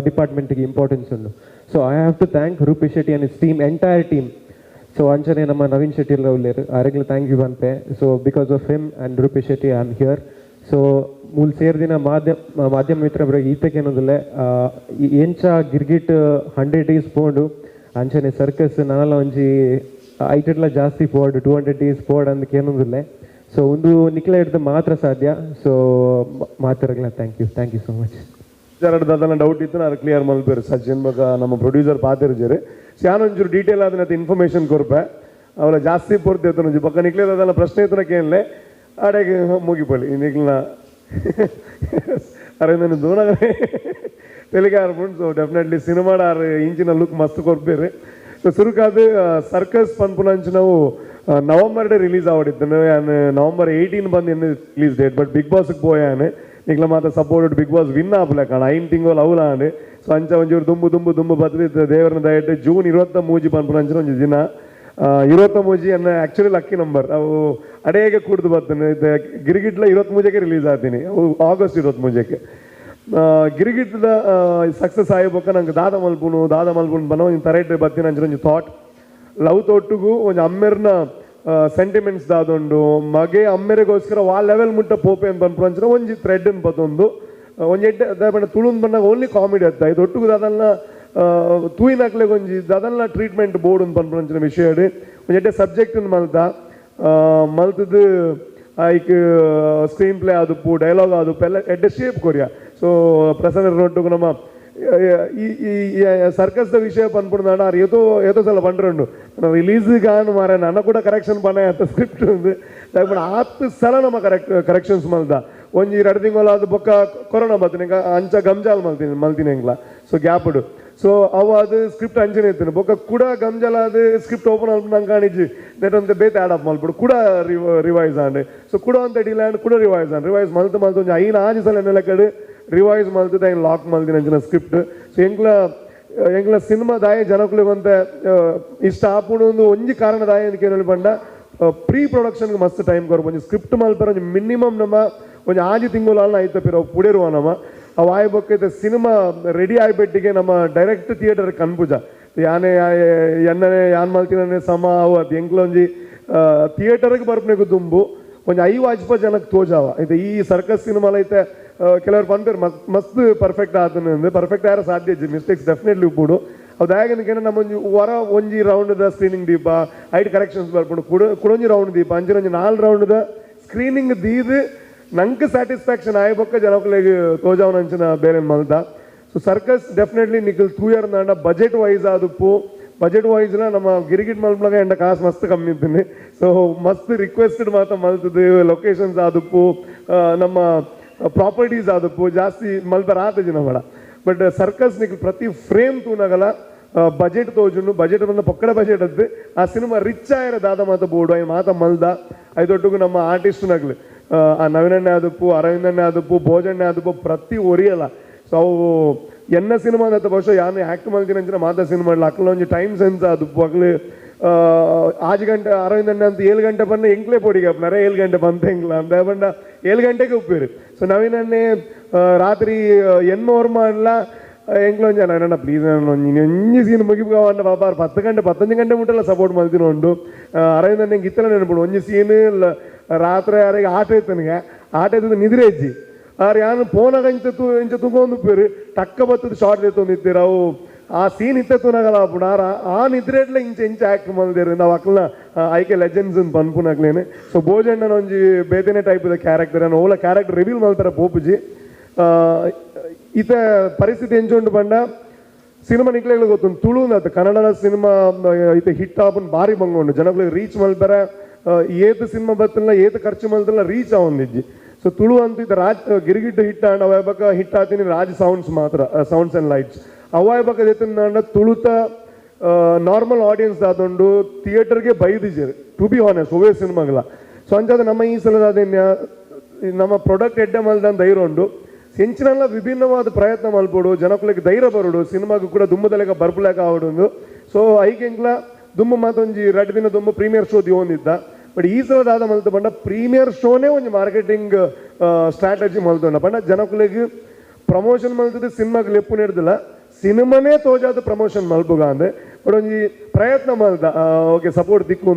ಡಿಪಾರ್ಟ್ಮೆಂಟ್ಗೆ ಇಂಪಾರ್ಟೆನ್ಸ್ ಉಂಡು so I have to thank Rupesh Shetty and his team entire team so ಅಂಚನೆ ನಮ್ಮ ನವೀನ್ ಶೆಟ್ಟಿ ಎಲ್ಲ ಉಳ್ಳೇರು ಆರೆಗ್ಲು ಥ್ಯಾಂಕ್ ಯು ಬಂತೆ so because of him and Rupesh Shetty I am here so ಮೂಲ ಸೇರ್ದಿನ ಮಾಧ್ಯಮ ಮಿತ್ರ ಈತಕ್ಕೆ ಅನ್ನೋದಿಲ್ಲ ಎಂಚ ಗಿರ್ಗಿಟ್ 100 days ಪೋಡು ಅಂಚನೆ ಸರ್ಕಸ್ ನಾನೆಲ್ಲ ಒಂಜಿ ಐಟೆಲ್ಲ ಜಾಸ್ತಿ ಪೋಡು 200 days ಪೋಡ್ ಅಂದಕ್ಕೆ ಏನೊಂದಿಲ್ಲ ಸೊ ಒಂದು ನಿಕ್ಲ ಹಿಡ್ದು ಮಾತ್ರ ಸಾಧ್ಯ ಸೊ ಮಾತಾಡಲ್ಲ ಥ್ಯಾಂಕ್ ಯು ಸೋ ಮಚ್ ಎರಡು ಅದನ್ನ ಡೌಟ್ ಇತ್ತು ಅದು ಕ್ಲಿಯರ್ ಮಲ್ಪೇರು ಸಚಿನ್ ಬಗ ನಮ್ಮ ಪ್ರೊಡ್ಯೂಸರ್ ಪಾತಿರ್ಜೇರಿ ಯಾನೊಂಚೂರು ಡೀಟೇಲ್ ಆದ ಇನ್ಫಾರ್ಮೇಶನ್ ಕೊರ್ಪೆ ಅವಳ ಜಾಸ್ತಿ ಪೋರ್ತಿತ್ತು ಒಂಜಿ ಬೊಕ್ಕ ನಿಕ್ಲೇದ ಅದನ್ನ ಪ್ರಶ್ನೆ ಇತ್ತು ಕೇಳಲೆ ಆಡೆಗೆ ಮುಗಿಪಳಿ ನಿಕ್ಲನ ಅರೆ ನಾನು ದೂನಾಗೇ ತೆಲಿಗೆ ಆರ್ಪುಂಡು ಸೊ ಡೆಫಿನೆಟ್ಲಿ ಸಿನಿಮಾಡ ಆರು ಇಂಚಿನ ಲುಕ್ ಮಸ್ತ್ ಕೊರ್ಪೇರಿ ಸೊ ಸುರುಕಾದ ಸರ್ಕಸ್ ಪನ್ಪುನಂಚು ನಾವು ನವಂಬರ್ ರಿಲೀಸ್ ಆವಡಿತ್ತು ನವಂಬರ್ 18 ಬಂದು ಎನ್ನ ರಿಲೀಸ್ ಡೇಟ್ ಬಟ್ ಬಿಗ್ ಬಾಸ್ಗೆ ಪೋಯಾನೆ ನಿಕ್ಲ ಮಾತ್ರ ಸಪೋರ್ಟ್ ಬಿಗ್ ಬಾಸ್ ವಿನ್ ಆಪಲೆ ಕಾಣ 9 ತಿಂಗಳು ಅವಲಾಂಡೆ ಸೊ ಅಂಚ ಒಂಚೂರು ದುಂಬು ಬದಲಿತ್ತು ದೇವರನ್ನ ದಯಟ್ಟು ಜೂನ್ 23 ಪನ್ಪುನಂಚಿನ ಒಂದು ದಿನ 23 ಅನ್ನ ಆ್ಯಕ್ಚುಲಿ ಲಕ್ಕಿ ನಂಬರ್ ಅವು ಅಡೇಗೆ ಕುಡ್ದು ಬರ್ತಾನೆ ಗಿರಿಗಿಟ್ಲ 23ಕ್ಕೆ ರಿಲೀಸ್ ಆಗ್ತೀನಿ ಅವು ಆಗಸ್ಟ್ 23ಕ್ಕೆ ಗಿರಿಗಿಟ್ದ ಸಕ್ಸಸ್ ಆಗಿಬೇಕ ನಂಗೆ ದಾದ ಮಲ್ಪುನು ಬನ್ನೋ ಒಂದು ತರೈಟ್ ಬರ್ತೀನಿ ಅಂಚೆ ಒಂದು ಥಾಟ್ ಲವ್ ತೊಟ್ಟಿಗೂ ಒಂದು ಅಮ್ಮೆರ್ನ ಸೆಂಟಿಮೆಂಟ್ಸ್ ದಾದೊಂಡು ಮಗೆ ಅಮ್ಮೆರಿಗೋಸ್ಕರ ವಾ ಲೆವೆಲ್ ಮುಟ್ಟ ಪೋಪೆ ಅಂತ ಬಂದ್ಪು ಅಂಚಿನ ಒಂಜಿ ಥ್ರೆಡ್ ಅಂತ ಬತ್ತೊಂದು ಒಂದು ಎಡ್ಡೆ ದಾಯಪಂಡ ತುಳುಂದು ಬಂದಾಗ ಓನ್ಲಿ ಕಾಮಿಡಿ ಅತ್ತ ಇದು ಒಟ್ಟಿಗೂ ಅದನ್ನ ತೂಯಿನಾಕ್ಲೆ ಒಂಜಿ ಅದನ್ನ ಟ್ರೀಟ್ಮೆಂಟ್ ಬೋರ್ಡ್ ಅಂತ ಬಂದ್ಪಂಚಿನ ವಿಷಯ ಒಂದು ಎಡ್ಡೆ ಸಬ್ಜೆಕ್ಟ್ ಮಲ್ತದ್ದು ಐಕ್ ಸ್ಕ್ರೀನ್ ಪ್ಲೇ ಆದುಪ್ಪು ಡೈಲಾಗ್ ಆದುಪ್ಪು ಎಲ್ಲ ಎಡ್ಡೆ ಶೇಪ್ ಕೊರಿಯ ಸೊ ಪ್ರಸನ್ನ ನೊಟ್ಟಿಗೂ ನಮ್ಮ ಈ ಸರ್ಕಸ್ದ ವಿಷಯ ಪನ್ಪುಂಡು ಆರು ಏತೋ ಸಲ ಪಂಡ್ರಂಡು ರಿಲೀಸ್ಗಾನು ಮಾರ ನನ್ನ ಕೂಡ ಕರೆಕ್ಷನ್ ಪನ್ನ ಅಂತ ಸ್ಕ್ರಿಪ್ಟ್ ಉಂದು ಆತ್ ಸಲ ನಮ್ಮ ಕರೆಕ್ಷನ್ಸ್ ಮಲ್ದ ಒಂಜಿ 2 ತಿಂಗಳು ಅದು ಬೊಕ್ಕ ಕೊರೋನಾ ಬರ್ತೀನಿ ಅಂಚ ಗಂಜಾಲ್ ಮಲ್ತೀನಿ ಎಂಗ್ಲ ಸೊ ಗ್ಯಾಪ್ಡು ಸೊ ಅವು ಅದು ಸ್ಕ್ರಿಪ್ಟ್ ಅಂಚನೆ ಇರ್ತೀನಿ ಬೊಕ್ಕ ಕೂಡ ಗಂಜಾಲ್ ಅದು ಸ್ಕ್ರಿಪ್ಟ್ ಓಪನ್ ಆಲ್ಪು ನಂಗೆ ಕಾಣಿಜಿ ನೆಟ್ ಅಂತ ಬೇತೆ ಆ್ಯಡ್ ಅಪ್ ಮಲ್ಬಿಡು ಕೂಡ ರಿವೈಸ್ ಆಂಡ್ ಸೊ ಕೂಡ ಅಂತ ಡಿಲ್ಯಾಂಡ್ ಕೂಡ ರಿವೈಸ್ ರಿವೈಸ್ ಮಲ್ತು ಒಂಜಿ 5 ಸಲ ನೆಲ ಕಡೆ ರಿವೈಸ್ ಮಲ್ತದ ಏನು ಲಾಕ್ ಮಲ್ತೀನಿ ಅಂಚಿನ ಸ್ಕ್ರಿಪ್ಟ್ ಸೊ ಎಂಗ್ಲ ಸಿನಿಮಾ ದಾಯ ಜನಕ್ಕಳಿಗೆ ಅಂತ ಇಷ್ಟ ಆಪುಡು ಒಂದು ಒಂಜಿ ಕಾರಣ ದಾಯ ಅಂತ ಕೇಳಿ ಬಂಡ ಪ್ರೀ ಪ್ರೊಡಕ್ಷನ್ಗೆ ಮಸ್ತ್ ಟೈಮ್ ಕೊರ್ಬು ಒಂಜಿ ಸ್ಕ್ರಿಪ್ಟ್ ಮಲ್ಪರ ಒಂಜಿ ಮಿನಿಮಮ್ ನಮ್ಮ ಒಂಜಿ 5 ತಿಂಗಳು ಆಯ್ತಪ್ಪಿರ ಅವು ಪುಡಿರುವ ನಮ್ಮ ಅವು ಆಯ್ಬೇಕೈತೆ ಸಿನಿಮಾ ರೆಡಿ ಆಯ್ಬಿಟ್ಟಿಗೆ ನಮ್ಮ ಡೈರೆಕ್ಟ್ ಥಿಯೇಟರ್ ಕನ್ಪುಜ ಯಾನೇ ಎಣ್ಣನೆ ಯಾನ್ ಮಲ್ತಿನೇ ಸಮ ಅವು ಅದು ಎಂಗ್ಲೊಂಜಿ ಥಿಯೇಟರ್ಗೆ ಬರ್ಪನೆಗೂ ದುಂಬು ಒಂಜಿ 5 ಜನಕ್ಕೆ ತೋಜಾವ ಐತೆ ಈ ಸರ್ಕಸ್ ಸಿನಿಮಾಲ ಐತೆ ಕೆಲವರು ಪಂಪೇರು ಮಸ್ತ್ ಪರ್ಫೆಕ್ಟ್ ಆತನ ಪರ್ಫೆಕ್ಟ್ ಯಾರು ಸಾಧ್ಯ ಇಜ್ಜಿ ಮಿಸ್ಟೇಕ್ಸ್ ಡೆಫಿನೆಟ್ಲಿ ಉಪ್ಪುಡು ಅದು ಹೇಗೆ ನಮ್ಮ ಒಂಜಿ ರೌಂಡ್ದ ಸ್ಕ್ರೀನಿಂಗ್ ದೀಪ ಐಟ್ ಕರೆಕ್ಷನ್ಸ್ ಬರ್ಪುಡು ಕುಡೊಂಜಿ ರೌಂಡ್ ದೀಪ ಅಂಚಿನೊಂಜಿ 4 ರೌಂಡ್ದ ಸ್ಕ್ರೀನಿಂಗ್ ದೀದು ನಂಗೆ ಸ್ಯಾಟಿಸ್ಫ್ಯಾಕ್ಷನ್ ಆಯ್ಬೊಕ್ಕ ಜನಕ್ಕಳಿಗೆ ತೋಜಾವನ ಅಂಚಿನ ಬೇರೆ ಮಲ್ದ so circus definitely Nikhil 2 year ನಾಂಡ ಬಜೆಟ್ ವೈಸ್ ಆದುಪ್ಪು ಬಜೆಟ್ ವೈಸ್ನ ನಮ್ಮ ಗಿರಿಗಿಟ್ ಮಲ್ಪಲಾಗ ಎಂಡ ಕಾಸು ಮಸ್ತ್ ಕಮ್ಮಿ ಇದ್ದೀನಿ ಸೊ ಮಸ್ತ್ ರಿಕ್ವೆಸ್ಟೆಡ್ ಮಾತ್ರ ಮಲ್ತದ್ದು ಲೊಕೇಶನ್ಸ್ ಆದುಪ್ಪು ನಮ್ಮ ಪ್ರಾಪರ್ಟೀಸ್ ಆದುಪ್ಪು ಜಾಸ್ತಿ ಮಲ್ಪರ ಆತಜಿ ನಮ್ಮಡ ಬಟ್ ಸರ್ಕಸ್ ನಿಖಿಲ್ ಪ್ರತಿ ಫ್ರೇಮ್ ತೂನಾಗಲ್ಲ ಬಜೆಟ್ ತೋಜುಂಡು ಬಜೆಟ್ ಬಂದ ಪಕ್ಕಡ ಬಜೆಟ್ ಅದ್ದು ಆ ಸಿನಿಮಾ ರಿಚ್ ಆಯ್ರ ದಾದ ಮಾತ ಬೋಡು ಅಯ್ಯ ಮಾತ ಮಲ್ದ ಐದೊಟ್ಟಿಗೂ ನಮ್ಮ ಆರ್ಟಿಸ್ಟ್ನಾಗ್ಲಿ ಆ ನವೀನಣ್ಣೆ ಆದಪ್ಪು ಅರವಿಂದಣ್ಣೆ ಆದಪ್ಪು ಭೋಜಣ್ಣೆ ಆದಪ್ಪು ಪ್ರತಿ ಒರಿಯಲ್ಲ ಸೊ ಅವು ಎನ್ನ ಸಿನಿಮಾ ಅಂತ ಬಹುಶಃ ಯಾನು ಆ್ಯಕ್ಟ್ ಮಾಡ್ತೀನಿ ಅಂಚಿನ ಮಾತಾ ಸಿನಿಮಾ ಅಕ್ಕಲ ಒಂಜಿ ಟೈಮ್ ಸೆನ್ಸ್ ಆದಪ್ಪು ಅಕ್ಲು 6 ಗಂಟೆ ಅರವಿಂದಣ್ಣೆ ಅಂತ 7 ಗಂಟೆ ಬಂದ ಎಂಕ್ಲೆ ಪೊಡಿಗೆ ನರ 7 ಗಂಟೆ ಬಂದ ಎಂಗ್ಲ ಅಂತ ಬಂದ 7 ಗಂಟೆಗೆ ಉಪ್ಪೇರು ಸೊ ನವೀನಣ್ಣೆ ರಾತ್ರಿ ಎನ್ನೋರ್ಮ ಅಲ್ಲ ಎಂಕ್ಲೊಂಜಿ ಅಣ್ಣ ಪ್ಲೀಸ್ ಒಂಜಿ ಸೀನ್ ಮುಗಿಪುಗವಂಡ ಪಾಪ 10 ಗಂಟೆ 15 ಗಂಟೆ ಮುಟ್ಟೆಲ್ಲ ಸಪೋರ್ಟ್ ಮಾಡ್ತೀನಿ ಉಂಡು ಅರವಿಂದಣ್ಣೆ ಗಿತ್ತಲ್ಲ ನೆನಪುಡು ಒಂಜಿ ಸೀನ್ ರಾತ್ರಿ ಯಾರಿಗೆ ಆಟ ಇತ್ತನಿಗೆ ಆಟ ಇದ್ದದ್ದು ನಿದ್ರೆ ಇಜ್ಜಿ ಆರು ಯಾನು ಫೋನಾಗ ಇಂಚ ತುಂಗೊಂದು ಪೇರು ಟಕ್ಕ ಬತ್ತದ ಶಾರ್ಟ್ ಎತ್ತೊಂದಿತ್ತೀರ ಅವು ಆ ಸೀನ್ ಇತ್ತೆ ತುನಾಗಲ್ಲ ಅಪ್ಪುಡು ಆ ನಿದ್ರೆಡ್ಲ ಇಂಚ ಆ್ಯಕ್ಟ್ ಮಲ್ದೇರು ನಾವು ಅಕ್ಲನ ಐಕೆ ಲೆಜೆಂಡ್ಸ್ ಅಂತ ಪನ್ಪುನಾಗ್ಲೇನೆ ಸೊ ಭೋಜಣ್ಣನ ಒಂಜಿ ಬೇತೆನೆ ಟೈಪ್ದ ಕ್ಯಾರೆಕ್ಟರ್ ನಾನು ಓಲ ಕ್ಯಾರೆಕ್ಟರ್ ರಿವೀಲ್ ಮಾಡ್ತಾರೆ ಪೋಪುಜಿ ಈತ ಪರಿಸ್ಥಿತಿ ಎಂಚುಂಡು ಬಂಡ ಸಿನಿಮಾ ನಿಕ್ಲೆಗಳು ಗೊತ್ತುಂಟು ತುಳು ಅಂತ ಕನ್ನಡದ ಸಿನಿಮಾ ಈತ ಹಿಟ್ ಆಪನ್ ಭಾರಿ ಬಂಗೊಂಡು ಜನಗಳಿಗೆ ರೀಚ್ ಮಲ್ಪರ ಏತು ಸಿನಿಮಾ ಬತ್ತಲ್ಲ ಏತು ಖರ್ಚು ಮಲ್ತಲ್ಲ ರೀಚ್ ಆವೊಂದಿಜ್ಜಿ ಸೊ ತುಳು ಅಂತ ಇದು ಗಿರಿಗಿಟ್ಟು ಹಿಟ್ ಆಂಡ್ ಅವಾಯಬಕ ಹಿಟ್ ಆತೀನಿ ರಾಜ್ ಸೌಂಡ್ಸ್ ಮಾತ್ರ ಸೌಂಡ್ಸ್ ಆ್ಯಂಡ್ ಲೈಟ್ಸ್ ಅವಾಯಬಕ ಎತ್ತಿನ ತುಳುತ ನಾರ್ಮಲ್ ಆಡಿಯನ್ಸ್ ಆದೊಂಡು ಥಿಯೇಟರ್ಗೆ ಬೈದಿಜರು ಟು ಬಿ ಹಾನೆಸ್ಟ್ ಒವೇ ಸಿನಿಮಾಗಲ ಸೊ ಅಂಚಾದ ನಮ್ಮ ಈ ಸಲದ ಅದೇನ್ಯ ನಮ್ಮ ಪ್ರಾಡಕ್ಟ್ ಎಡ್ಡೆ ಮಲ್ದಂದು ಧೈರ್ಯ ಉಂಡು ಹೆಂಚಿನೆಲ್ಲ ವಿಭಿನ್ನವಾದ ಪ್ರಯತ್ನ ಮಲ್ಪೋಡು ಜನಗಳಿಗೆ ಧೈರ್ಯ ಬರೋಡು ಸಿನಿಮಾಗೂ ಕೂಡ ದುಂಬದಲೆಗ ಬರ್ಪುಲೆಕ ಆವಡು ಸೊ ಐಕೆಂಗ್ಲ ದುಂಬು ಮಾತೊಂಜಿ 2 ದಿನ ದುಂಬು ಪ್ರೀಮಿಯರ್ ಶೋ ದಿವೊಂದಿದ್ದ ಬಟ್ ಈ ಸಲದಾದ ಮಲ್ತು ಬಂಡ ಪ್ರೀಮಿಯರ್ ಶೋನೇ ಒಂದು ಮಾರ್ಕೆಟಿಂಗ್ ಸ್ಟ್ರಾಟಜಿ ಮಲ್ತೊಂಡ ಬಂಡ ಜನಗಳಿಗೆ ಪ್ರಮೋಷನ್ ಮಲ್ತದ್ದು ಸಿನಿಮಾಗೆ ಲೆಪ್ಪು ನೀಡ್ದಿಲ್ಲ ಸಿನಿಮಾನೇ ತೋಜಾದ ಪ್ರಮೋಷನ್ ಮಲ್ಪುಗ ಅಂದೆ ಬಟ್ ಒಂಜಿ ಪ್ರಯತ್ನ ಮಲ್ದ ಓಕೆ ಸಪೋರ್ಟ್ ದಿಕ್ಕು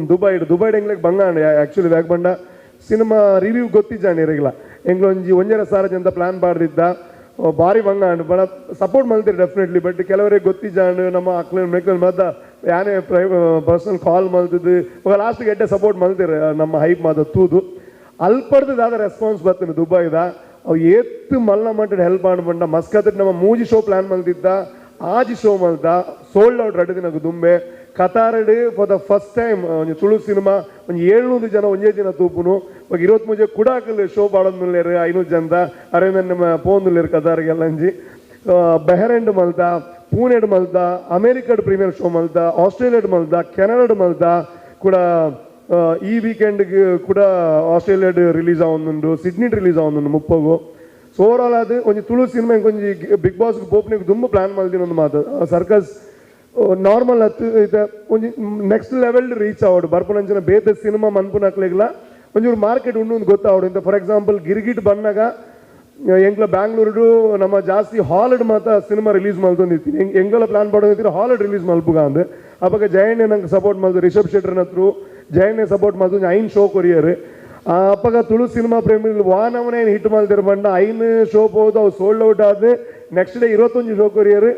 ದುಬೈ ಎಂಗ್ಲಿಗೆ ಬಂಗಾಂಡ ಆ್ಯಕ್ಚುಲಿ ವ್ಯಾಕ್ ಬಂಡ ಸಿನಿಮಾ ರಿವ್ಯೂ ಗೊತ್ತಿಜ್ಜಾಂಡ್ ಇರಗಿಲ್ಲ ಎಂಗ್ಲೊಂಜಿ 1.5 ಅಂತ ಪ್ಲಾನ್ ಪಾಡ್ದಿದ್ದ ಭಾರಿ ಬಂಗಾಂಡ್ ಬಡ ಸಪೋರ್ಟ್ ಮಲ್ತೀರಿ ಡೆಫಿನೆಟ್ಲಿ ಬಟ್ ಕೆಲವರಿಗೆ ಗೊತ್ತಿಜ್ಜಾಂಡ್ ನಮ್ಮ ಅಕ್ಲ ಮೆಕ್ಲಲ್ಲಿ ಮದ್ದ ಯಾನೇ ಪರ್ಸನಲ್ ಕಾಲ್ ಮಲ್ತಿದ್ದು ಇವಾಗ ಲಾಸ್ಟ್ಗೆ ಎಡ್ಡೆ ಸಪೋರ್ಟ್ ಮಲ್ತೀರಿ ನಮ್ಮ ಹೈಪ್ ಮಾತ ತೂದು ಅಲ್ಪಡ್ದಾದ ರೆಸ್ಪಾನ್ಸ್ ಬರ್ತೀನಿ ದುಬೈದ ಅವು ಏತ್ತು ಮಲ್ಲ ಮಟ್ಟ ಹೆಲ್ಪ್ ಮಾಡ್ಬಂಡ ಮಸ್ಕತ್ ನಮ್ಮ ಮೂಜಿ ಶೋ ಪ್ಲಾನ್ ಮಲ್ತಿದ್ದ ಆಜಿ ಶೋ ಮಲ್ತ ಸೋಲ್ಡ್ ಔಟ್ 2 ದಿನಕ್ಕೆ ದುಂಬೆ ಕತಾರಡ್ ಫಾರ್ ದ ಫಸ್ಟ್ ಟೈಮ್ ಒಂದು ತುಳು ಸಿನಿಮಾ ಒಂದು 700 ಜನ ಒಂದೇ ದಿನ ತೂಪುನು ಇವಾಗ 23 ಕುಡಾಕಲ್ ಶೋ ಪಾಡೋದ್ಮೇಲೆ 500 ಜನದ ಅರವಿಂದನ್ ನಮ್ಮ ಪೋಂದುಲ್ಲೇರು ಕತಾರಿಗೆಲ್ಲ ಅಂಜಿ ಬೆಹರೆಂಡ್ ಮಲ್ತ ಪೂನೆಡ್ ಮಲ್ತ ಅಮೇರಿಕಡ್ ಪ್ರೀಮಿಯರ್ ಶೋ ಮಲ್ತ ಆಸ್ಟ್ರೇಲಿಯಾಡ್ ಮಲ್ತ ಕೆನಡಾಡ್ ಮಲ್ತ ಕೂಡ ಈ ವೀಕೆಂಡ್ಗೆ ಕೂಡ ಆಸ್ಟ್ರೇಲಿಯಾಡ್ ರಿಲೀಸ್ ಆವೊಂದುಂಡು ಸಿಡ್ನಿಡ್ ರಿಲೀಸ್ ಆವೊಂದುಂಡು ಮುಪ್ಪಗು ಸೊ ಓವರಾಲ್ ಅದು ಒಂಜಿ ತುಳು ಸಿನಿಮಾ ಇಂಕೊಂಜಿ ಬಿಗ್ ಬಾಸ್ಗೆ ಪೋಪ್ನಿಗೆ ತುಂಬ ಪ್ಲಾನ್ ಮಲ್ತೀನಿ ಒಂದು ಮಾತು ಸರ್ಕಸ್ ನಾರ್ಮಲ್ ಹತ್ತು ಇದು ಒಂಜಿ ನೆಕ್ಸ್ಟ್ ಲೆವೆಲ್ ರೀಚ್ ಆವಡು ಬರ್ಪುನಂಚಿನ ಬೇತೆ ಸಿನಿಮಾ ಮನ್ಪುನಕ್ಲಿಗ್ಲ ಒಂಚೂರು ಮಾರ್ಕೆಟ್ ಉಂಡು ಅಂತ ಗೊತ್ತಾವಡು ಇಂತ ಫಾರ್ ಎಕ್ಸಾಂಪಲ್ ಗಿರಿಗಿಟ್ ಬಂದಾಗ ಎಂಗ್ಲ ಬ್ಯಾಂಗ್ಳೂರು ನಮ್ಮ ಜಾಸ್ತಿ ಹಾಲಿಡ್ ಮಾತ್ರ ಸಿನಿಮಾ ರಿಲೀಸ್ ಮಲ್ತೊಂದಿರ್ತೀನಿ ಎಂಗೆಲ್ಲ ಪ್ಲಾನ್ ಮಾಡೋದಿರ್ತೀರಿ ಹಾಲಿಡ್ ರಿಲೀಸ್ ಮಲ್ಪುಗ ಅಂದೆ ಅವಾಗ ಜಯಣ್ಣೆ ನಂಗೆ ಸಪೋರ್ಟ್ ಮಾಡ್ದು ರಿಷಬ್ ಶೆಟ್ಟರ್ನ ಹತ್ರ ಜಯಣ್ಣೆ ಸಪೋರ್ಟ್ ಮಾಡ್ದು 5 ಶೋ ಕೊರಿಯರು ಅಪ್ಪಾಗ ತುಳು ಸಿನಿಮಾ ಪ್ರೇಮಿಗಳು ವಾನವನೇ ಹಿಟ್ ಮಲ್ತಿರ್ ಬಂಡ 5 ಶೋ ಹೋದು ಅವು ಸೋಲ್ಡ್ ಔಟ್ ಆದ್ರೆ ನೆಕ್ಸ್ಟ್ ಡೇ 21 ಶೋ ಕೊರಿಯರು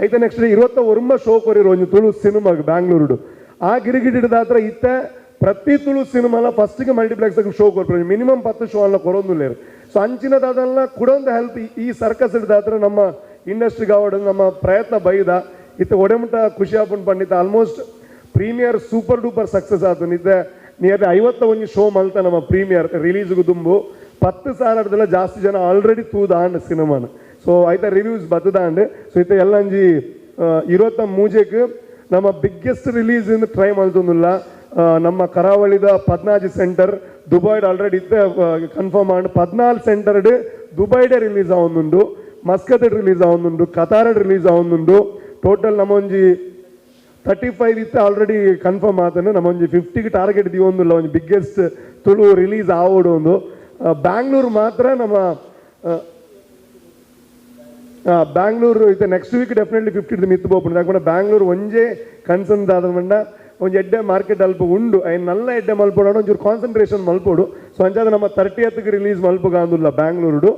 ಐತೆ ನೆಕ್ಸ್ಟ್ ಡೇ 21 ಶೋ ಕೊರಿಯರು ಒಂದು ತುಳು ಸಿನಿಮಾಗೆ ಬ್ಯಾಂಗ್ಳೂರು ಆ ಗಿರಿಗಿಟ್ಟಿದಾತ್ರ ಇತ್ತ ಪ್ರತಿ ತುಳು ಸಿನಿಮಾಲ ಫಸ್ಟ್ಗೆ ಮಲ್ಟಿಪ್ಲೆಕ್ಸ್ ಶೋ ಕೊಡ್ತಾರೆ ಮಿನಿಮಮ್ 10 ಶೋ ಅಲ್ಲ ಕೊರೋದಿಲ್ಲೇರು ಸೊ ಅಂಚಿನದಾದಲ್ಲ ಕೊಡೊಂದು ಹೆಲ್ಪ್ ಈ ಸರ್ಕಸ್ ಹಿಡಿದಾತ್ರ ನಮ್ಮ ಇಂಡಸ್ಟ್ರಿಗೆ ಆವಡ ನಮ್ಮ ಪ್ರಯತ್ನ ಬೈದ ಇತ್ತ ಒಡೆಮುಟ ಖುಷಿ ಆಪುಂಡು ಪಂಡಿತ almost premiere super duper success ಆತು ನಿದ್ದೆ ನಿಯರ್ಲಿ 51 ಶೋ ಮಲ್ತ ನಮ್ಮ ಪ್ರೀಮಿಯರ್ ರಿಲೀಸ್ಗೂ ದುಂಬು 10,000 ಜಾಸ್ತಿ ಜನ ಆಲ್ರೆಡಿ ತೂದಾಂಡ್ ಸಿನಿಮಾನ. ಸೊ ಐತ ರಿವ್ಯೂಸ್ ಬತ್ತದಾಂಡ್. ಸೊ ಇತ್ತ ಎಲ್ಲ ಒಂಜಿ ಇರೋತ್ತ ಮೂಜೆಗೆ ನಮ್ಮ ಬಿಗ್ಗೆಸ್ಟ್ ರಿಲೀಸ್ ಇಂದ ಟ್ರೈ ಮಾಡ್ತೊಂದಿಲ್ಲ. ನಮ್ಮ ಕರಾವಳಿದ 14 ಸೆಂಟರ್ ದುಬೈಡ್ ಆಲ್ರೆಡಿ ಇತ್ತ ಕನ್ಫರ್ಮ್ ಆಂಡ್ 14 ಸೆಂಟರ್ಡ್ ದುಬೈಡೆ ರಿಲೀಸ್ ಆವೊಂದುಂಡು, ಮಸ್ಕತ್ ರಿಲೀಸ್ ಆವೊಂದುಂಡು, ಕತಾರ್ ರಿಲೀಸ್ ಆವೊಂದುಂಡು. ಟೋಟಲ್ ನಮ್ಮ ಒಂಜಿ 35 ಇತ್ತ ಆಲ್ರೆಡಿ ಕನ್ಫರ್ಮ್ ಆತನು. ನಮ್ಮ ಒಂಜಿ 50ಗೆ ಟಾರ್ಗೆಟ್ ದಿವೊಂದಿಲ್ಲ ಒಂಜಿ ಬಿಗ್ಗೆಸ್ಟ್ ತುಳು ರಿಲೀಸ್ ಆವೋಡು ಒಂದು. ಬ್ಯಾಂಗ್ಳೂರು ಮಾತ್ರ ನಮ್ಮ ಬ್ಯಾಂಗ್ಳೂರು ಇತ್ತೆ ನೆಕ್ಸ್ಟ್ ವೀಕ್ ಡೆಫಿನೆಟ್ಲಿ 50 ಮಿತ್ತು ಬೋಪುಂಡು. ಯಾಕಂದ್ರೆ ಬ್ಯಾಂಗ್ಳೂರು ಒಂಜೇ ಕನ್ಸರ್ನ್ ಆದ ಒಂಜಿ ಎಡ್ಡೆ ಮಾರ್ಕೆಟ್ ಅಲ್ಪ ಉಂಡು ಐನ್ ನಲ್ಲ ಎಡ್ಡೆ ಮಲ್ಪೋಡು ಒಂಚೂರು ಕಾನ್ಸಂಟ್ರೇಷನ್ ಮಲ್ಪೋಡು. ಸೊ ಅಂಚಾದ ನಮ್ಮ 30th ರಿಲೀಸ್ ಮಲ್ಪುಗಾಂದುಲ್ಲ ಬ್ಯಾಂಗ್ಳೂರು.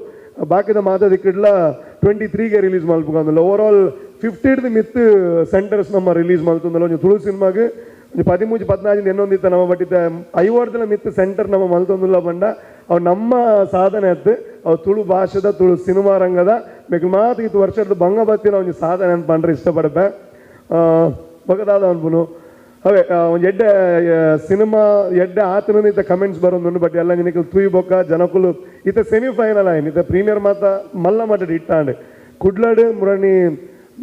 ಬಾಕಿದ ಮಾತಾದಿಕ್ಕಿಡ್ಲ 23ಗೆ ರಿಲೀಸ್ ಮಲ್ಪುಗಾಂದುಲ್ಲ. ಓವರ್ ಆಲ್ 50 ಮಿತ್ ಸೆಂಟರ್ಸ್ ನಮ್ಮ ರಿಲೀಸ್ ಮಲ್ತುಂದಲ್ಲ. ಒಂಜಿ ತುಳು ಸಿನಿಮಾಗೆ ಒಂದು 13-14 ಎನ್ನೊಂದಿತ್ತ ನಮ್ಮ ಬಟ್ಟಿದ್ದ 50 ಮಿತ್ ಸೆಂಟರ್ ನಮ್ಮ ಮಲ್ತೊಂದುಲ್ಲ ಬಂಡ. ಅವು ನಮ್ಮ ಸಾಧನೆ ಅತ್ತು. ಅವು ತುಳು ಭಾಷೆದ ತುಳು ಸಿನಿಮಾ ರಂಗದ ಬೇಕು ಮಾತು ಇದು ವರ್ಷದ ಬಂಗ ಬತ್ತಿನ ಒಂದು ಸಾಧನೆ ಅಂತ ಪಂಡ್ರೆ ಇಷ್ಟಪಡಬೆ ಬಗದಾದ ಅನ್ಪುನು. ಅವೇ ಒಂದು ಎಡ್ಡೆ ಸಿನಿಮಾ ಎಡ್ಡೆ ಆತನ ಇತ್ತ ಕಮೆಂಟ್ಸ್ ಬರೋದು. ಬಟ್ ಎಲ್ಲ ನಿನಗೆ ತೂಯಿ ಬೊಕ್ಕ ಜನಕುಲು ಇತ್ತ ಸೆಮಿಫೈನಲ್ ಆಯ್ತು. ಇತ್ತ ಪ್ರೀಮಿಯರ್ ಮಾತ ಮಲ್ಲ ಮಟ್ಟ ಇಟ್ಟಾಂಡ್ ಕುಡ್ಲಾಡು ಮುರಣಿ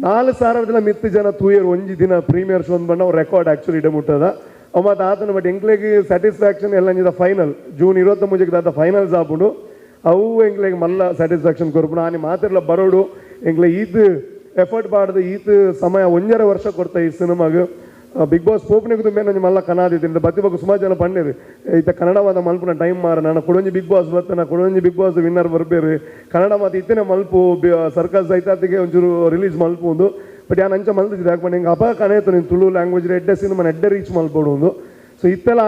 4,000 ಮಿತ್ತು ಜನ ತೂಯರು ಒಂಜಿ ದಿನ ಪ್ರೀಮಿಯರ್ ಶೋ ಬಂಡ ಅವ್ರು ರೆಕಾರ್ಡ್ ಆ್ಯಕ್ಚುಲಿ ಇಡ ಮುಟ್ಟದ ಅವು ಮತ್ತು ಆತನ. ಬಟ್ ಎಂಕ್ಲೆಗೆ ಸ್ಯಾಟಿಸ್ಫ್ಯಾಕ್ಷನ್ ಎಲ್ಲ ಫೈನಲ್ ಜೂನ್ 23 ಫೈನಲ್ಸ್ ಆಪುಡು. ಅವು ಎಂಕ್ಲೆಗೆ ಮಲ್ಲ ಸ್ಯಾಟಿಸ್ಫ್ಯಾಕ್ಷನ್ ಕೊರ್ಪುಡು. ಆನೆ ಮಾತಿರ್ಲ ಬರೋಡು ಎಂಕ್ಲೆ ಈದ್ ಎಫರ್ಟ್ ಪಾಡ್ದು ಈತ್ ಸಮಯ 1.5 ವರ್ಷ ಕೊಡ್ತಾ ಈ ಸಿನಿಮಾಗೆ. ಬಿಗ್ ಬಾಸ್ ಪೋಪ್ನಿಗೆ ತುಂಬ ನಂಗೆ ಮಲ್ಲ ಕನಾದಿದ್ದೀನಿ ಬತ್ತಿ ಬಗ್ಗೆ ಸುಮಾರು ಜನ ಪಂಡೇರು ಈತ ಕನ್ನಡವಾದ ಮಲ್ಪುನ ಟೈಮ್ ಮಾರ ನಾನು ಕೊಡೊಂಜಿ ಬಿಗ್ ಬಾಸ್ ಬರ್ತಾನೆ ಕೊಡೊಂಜಿ ಬಿಗ್ ಬಾಸ್ ವಿನ್ನರ್ ಬರ್ಬೇರು ಕನ್ನಡ ಮಾತು ಇತ್ತೇನೆ ಮಲ್ಪು ಸರ್ಕಸ್ ಐತಾತಿಗೆ ಒಂಚೂರು ರಿಲೀಸ್ ಮಲ್ಪು ಒಂದು. ಬಟ್ ಯಾನು ಅಂಚ ಮಲ್ತಿದ್ದೆ ಹಾಕೊಂಡು ಹಿಂಗೆ ಅಪ ಕಣೇತು ನೀನು ತುಳು ಲ್ಯಾಂಗ್ವೇಜ್ ಎಡ್ಡೆ ಸಿನಿಮಾನ ಎಡ್ಡೆ ರೀಚ್ ಮಲ್ಪೋಡು ಒಂದು. ಸೊ ಇತ್ತೆಲ್ಲ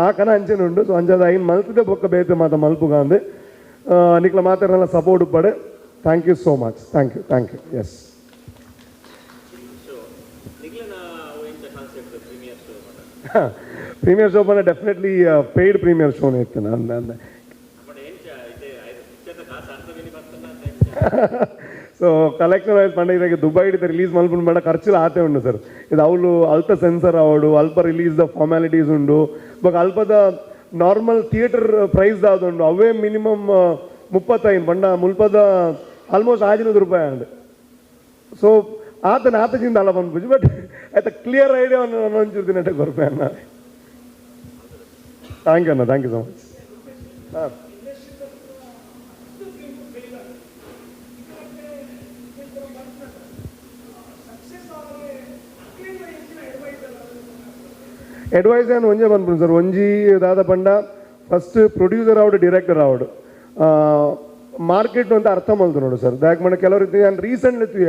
ಆ ಕನ ಅಂಚೆನೆ ಉಂಡು. ಸೊ ಅಂಚದ ಐನು ಮಲ್ತಿದ್ದೆ ಬೊಕ್ಕ ಬೇತೆ ಮಾತ ಮಲ್ಪುಗ ಅಂದೆ ನಿಕ್ಲ ಮಾತಾಡಲ್ಲ ಸಪೋರ್ಟ್ ಪಡೆ. Thank you so much. Thank you. Yes premiere show ಬಂದ ಡೆಫಿನೆಟ್ಲಿ ಪೇಯ್ಡ್ ಪ್ರೀಮಿಯರ್ ಶೋನೇ ಇತ್ತು. ನಾನು ಸೊ ಕಲೆಕ್ಷನ್ ವೈಸ್ ಪಂಡ ಇದಾಗ ದುಬೈ ಹಿಡಿದ ರಿಲೀಸ್ ಮಲ್ಪುಂಡು ಬೇಡ ಖರ್ಚು ಆತೆ ಉಂಡು ಸರ್. ಇದು ಅವಳು ಅಲ್ಪ ಸೆನ್ಸರ್ ಆವಡು ಅಲ್ಪ ರಿಲೀಸ್ ದ ಫಾರ್ಮ್ಯಾಲಿಟೀಸ್ ಉಂಡು. ಇವಾಗ ಅಲ್ಪದ ನಾರ್ಮಲ್ ಥಿಯೇಟರ್ ಪ್ರೈಸ್ ದಾದುಂಡು ಅವೇ ಮಿನಿಮಮ್ 35 ಬಂಡ ಮುಲ್ಪದ ಆಲ್ಮೋಸ್ಟ್ 500 ರೂಪಾಯಿ ಅಂಡ್. ಸೊ ಆತಜಿಂದ ಅಲ್ಲ ಬಂದ್ಬಿಟ್ಟು ಬಟ್ ಆಯ್ತಾ ಕ್ಲಿಯರ್ ಐಡಿಯಾ ಒಂಚೂರು ದಿನ ಕೊರಪೆ ಅನ್ನ. Thank you so much. ಹಾಂ ಅಡ್ವೈಸ್ ಏನು ಒಂಜೇ ಬಂದ್ಬಿಡು ಸರ್. ಒಂಜಿ ದಾದ ಪಂಡ ಫಸ್ಟ್ ಪ್ರೊಡ್ಯೂಸರ್ ಆವಡು ಡೈರೆಕ್ಟರ್ ಆವಡು ಮಾರ್ಕೆಟ್ ಅಂತ ಅರ್ಥ ಮಲ್ತು ನೋಡು ಸರ್. ದಾಕ್ ಮಣ್ಣ ಕೆಲವರು ನಾನು ರೀಸೆಂಟ್ಲಿ